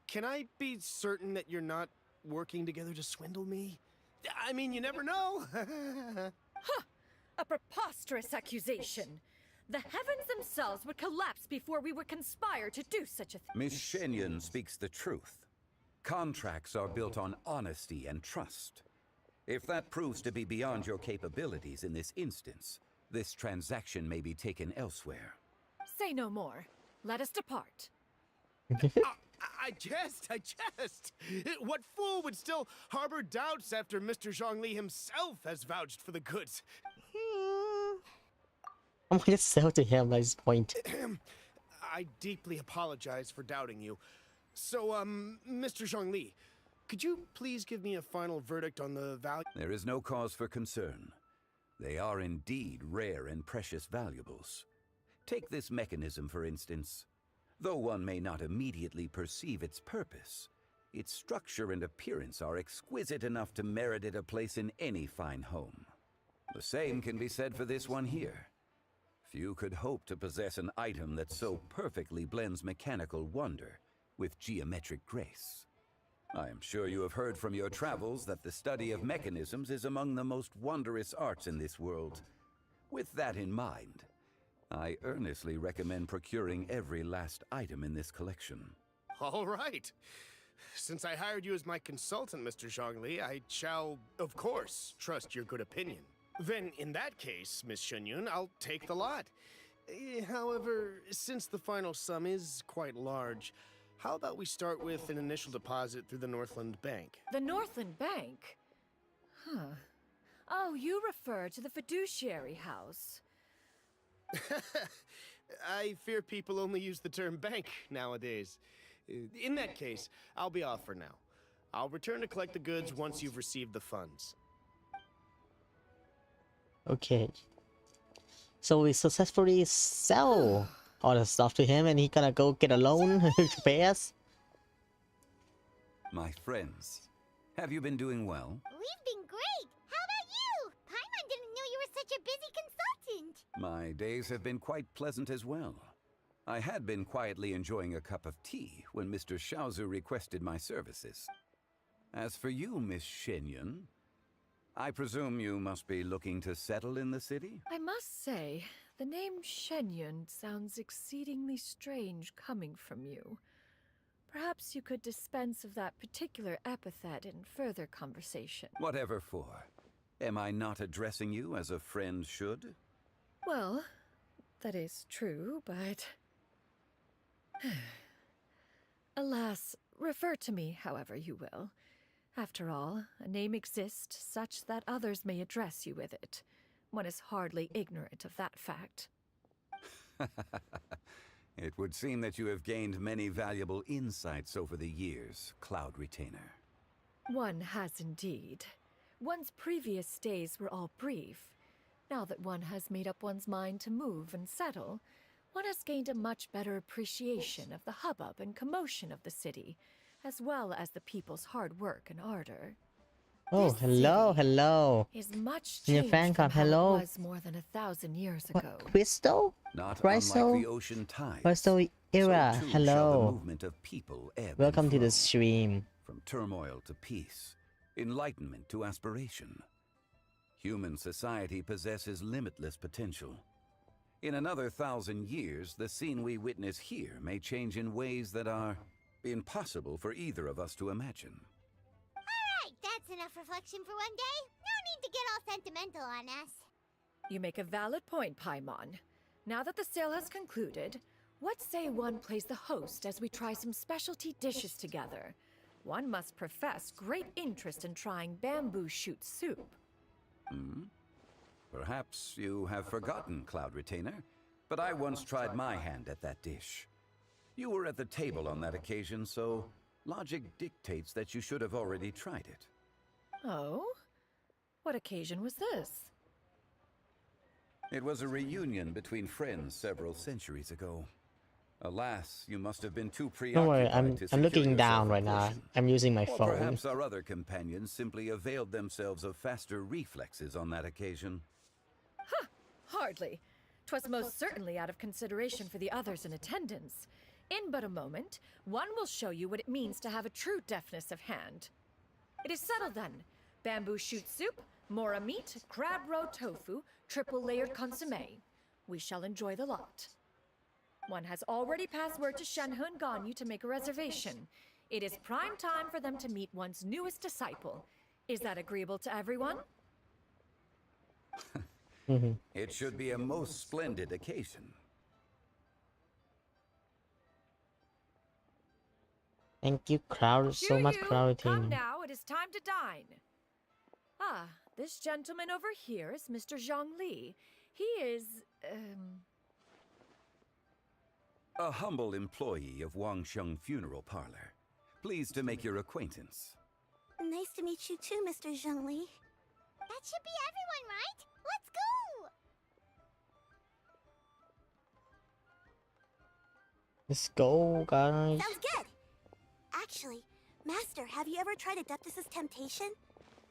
Can I be certain that you're not working together to swindle me? I mean, you never know. Huh! A preposterous accusation. The heavens themselves would collapse before we would conspire to do such a thing. Miss Shenyun speaks the truth. Contracts are built on honesty and trust. If that proves to be beyond your capabilities in this instance, this transaction may be taken elsewhere. Say no more. Let us depart. I jest. What fool would still harbor doubts after Mr. Zhongli himself has vouched for the goods? I'm gonna sell to him at this point. I deeply apologize for doubting you. So, Mr. Zhongli, could you please give me a final verdict on the value? There is no cause for concern. They are indeed rare and precious valuables. Take this mechanism, for instance. Though one may not immediately perceive its purpose, its structure and appearance are exquisite enough to merit it a place in any fine home. The same can be said for this one here. Few could hope to possess an item that so perfectly blends mechanical wonder with geometric grace. I am sure you have heard from your travels that the study of mechanisms is among the most wondrous arts in this world. With that in mind, I earnestly recommend procuring every last item in this collection. All right. Since I hired you as my consultant, Mr. Zhongli, I shall, of course, trust your good opinion. Then, in that case, Miss Shenyun, I'll take the lot. However, since the final sum is quite large, how about we start with an initial deposit through the Northland Bank? The Northland Bank? Huh. Oh, you refer to the fiduciary house. I fear people only use the term bank nowadays. In that case, I'll be off for now. I'll return to collect the goods once you've received the funds. Okay. So we successfully sell all the stuff to him, and he gonna go get a loan to pay us. My friends, have you been doing well? We've been great! How about you? Paimon didn't know you were such a busy consultant! My days have been quite pleasant as well. I had been quietly enjoying a cup of tea when Mr. Xiaozu requested my services. As for you, Miss Shenyun, I presume you must be looking to settle in the city? I must say, the name Shenyun sounds exceedingly strange coming from you. Perhaps you could dispense of that particular epithet in further conversation. Whatever for. Am I not addressing you as a friend should? Well, That is true, but... Alas, refer to me however you will. After all, a name exists such that others may address you with it. One is hardly ignorant of that fact. It would seem that you have gained many valuable insights over the years, Cloud Retainer. One has indeed. One's previous days were all brief. Now that one has made up one's mind to move and settle, one has gained a much better appreciation of the hubbub and commotion of the city, as well as the people's hard work and ardor. Oh, hello, hello. Is much Your changed fan club, from how hello. it was more than 1,000 years ago. What, Crystal? Not Crystal? unlike the ocean tides. Crystal era, so too shall the hello. movement of people ebb and Welcome to the flow, stream. from turmoil to peace, enlightenment to aspiration. Human society possesses limitless potential. In another 1,000 years, the scene we witness here may change in ways that are impossible for either of us to imagine. Alright, that's enough reflection for one day. No need to get all sentimental on us. You make a valid point, Paimon. Now that the sale has concluded, what say one plays the host as we try some specialty dishes together? One must profess great interest in trying bamboo shoot soup. Perhaps you have forgotten, Cloud Retainer, but I once tried my hand at that dish. You were at the table on that occasion, so logic dictates that you should have already tried it. Oh? What occasion was this? It was a reunion between friends several centuries ago. Alas, you must have been too preoccupied Don't worry, to I'm secure looking yourself down a right now. portion. I'm using my Or phone. perhaps our other companions simply availed themselves of faster reflexes on that occasion. Hardly. 'Twas most certainly out of consideration for the others in attendance. In but a moment, one will show you what it means to have a true deftness of hand. It is settled then. Bamboo shoot soup, mora meat, crab roe tofu, triple-layered consommé. We shall enjoy the lot. One has already passed word to Shenhe and Ganyu to make a reservation. It is prime time for them to meet one's newest disciple. Is that agreeable to everyone? It should be a most splendid occasion. Thank you, crowd, so much, Cloud Come Retainer. now, it is time to dine. Ah, this gentleman over here is Mr. Zhang Li. He is, A humble employee of Wangsheng Funeral Parlor. Pleased to make your acquaintance. Nice to meet you too, Mr. Zhengli. That should be everyone, right? Let's go! Let's go, guys. Sounds good! Actually, Master, have you ever tried Adeptus' temptation?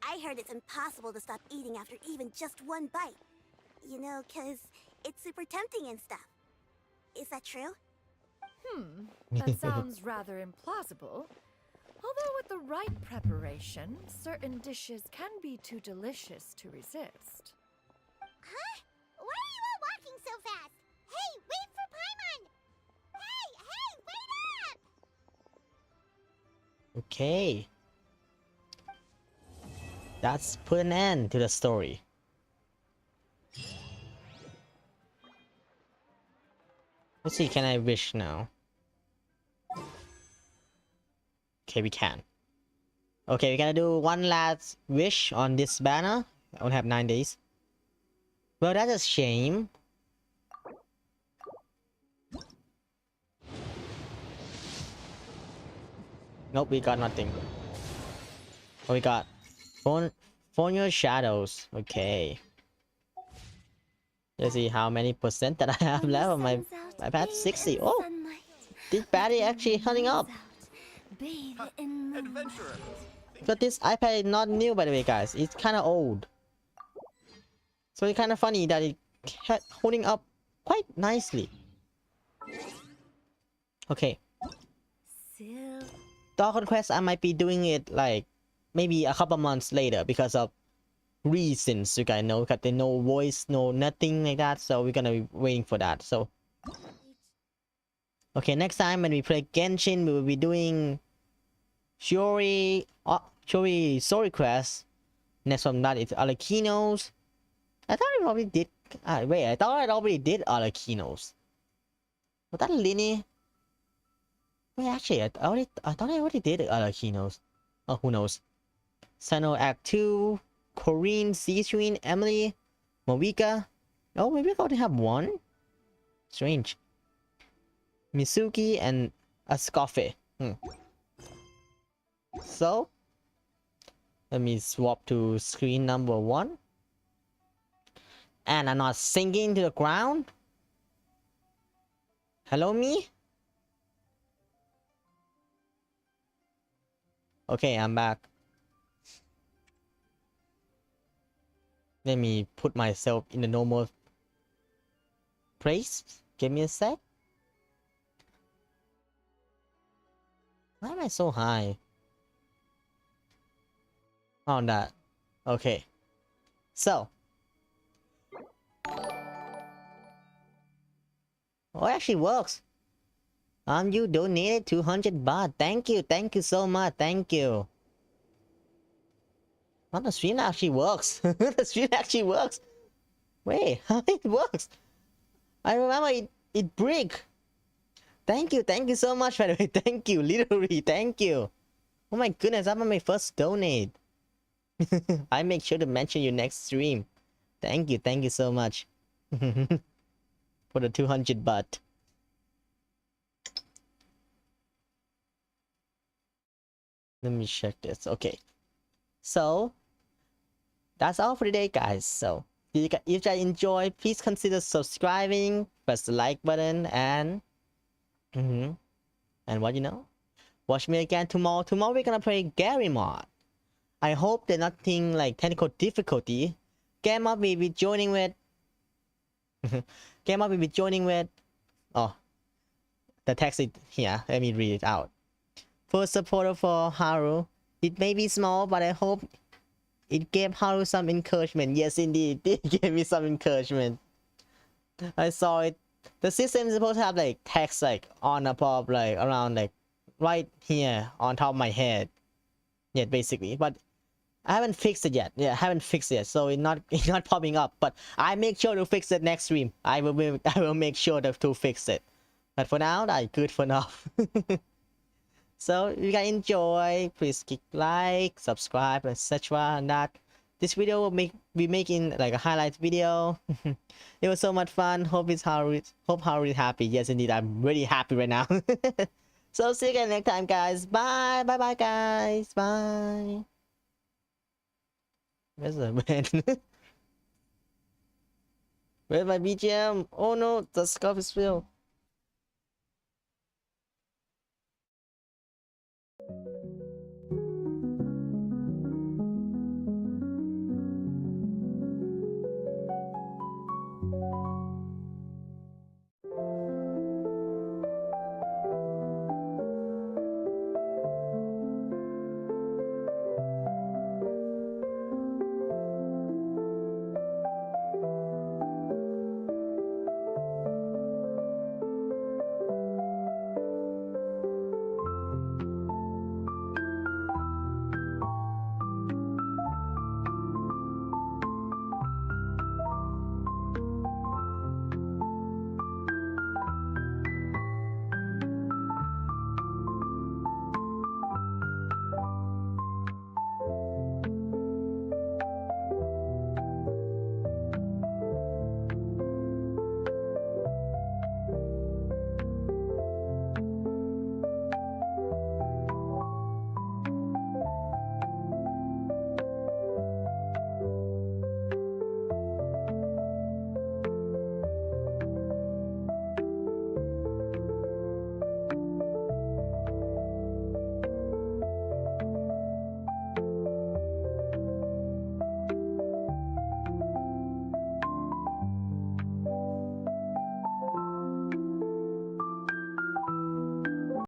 I heard it's impossible to stop eating after even just one bite. You know, 'cause it's super tempting and stuff. Is that true? That sounds rather implausible. Although with the right preparation, certain dishes can be too delicious to resist. Huh? Why are you all walking so fast? Hey, wait for Paimon! Hey, wait up! Okay. That's put an end to the story. Let's see, can I wish now? Okay, we can. Okay, we're gonna do one last wish on this banner. I only have 9 days. Well, that's a shame. Nope, we got nothing. Oh, we got phone your shadows. Okay. Let's see how many percent that I have left on my iPad. 60. Oh, this battery actually hunting up. Adventurer. But this iPad is not new, by the way, guys. It's kind of old. So it's kind of funny that it kept holding up quite nicely. Okay. Dog Conquest, I might be doing it like maybe a couple months later because of reasons, you guys know, because there's no voice, no nothing like that. So we're gonna be waiting for that. So okay, next time when we play Genshin, we will be doing Shiori Story Quest. Next from that, it's Alekinos. I thought we probably did Wait, I thought I already did Arakinos. Was that Linny? Wait, actually, I thought I already did Arakinos. Oh, who knows? Sano Act 2, Corinne, C-Sween, Emily, Moika. Oh, maybe I only have one? Strange. Misuki and Ascofe. So, let me swap to screen number 1. And I'm not sinking to the ground? Hello, me? Okay, I'm back. Let me put myself in the normal place. Give me a sec. Why am I so high? On that. Okay. So. Oh, it actually works. You donated 200 baht. Thank you so much. Thank you. Oh, the stream actually works. The stream actually works. Wait, how it works? I remember it break. Thank you so much, by the way. Thank you, literally, thank you. Oh my goodness, I'm on my first donate. I make sure to mention you next stream. Thank you so much. For the 200 baht. Let me check this. Okay. So, that's all for today, guys. So, if you guys enjoy, please consider subscribing, press the like button, and and what you know, watch me again tomorrow. Tomorrow we're gonna play Gary mod. I hope there's nothing like technical difficulty. Game up will be joining with. Game up will be joining with. Oh, the text is here. Let me read it out. First supporter for Haru. It may be small, but I hope it gave Haru some encouragement. Yes, indeed, it gave me some encouragement. I saw it. The system is supposed to have like text like on above, like around like right here on top of my head. Yeah, basically. But I haven't fixed it yet. Yeah, I haven't fixed it. So it's not popping up. But I make sure to fix it next stream. I will make sure to fix it. But for now, that's good for now. So if you guys enjoy, please click like, subscribe, etc. And that this video will be making like a highlight video. It was so much fun. Hope Haru is happy. Yes, indeed, I'm really happy right now. So see you again next time, guys. Bye, bye, guys. Bye. Where's the man? Where's my BGM? Oh no, the scarf is filled.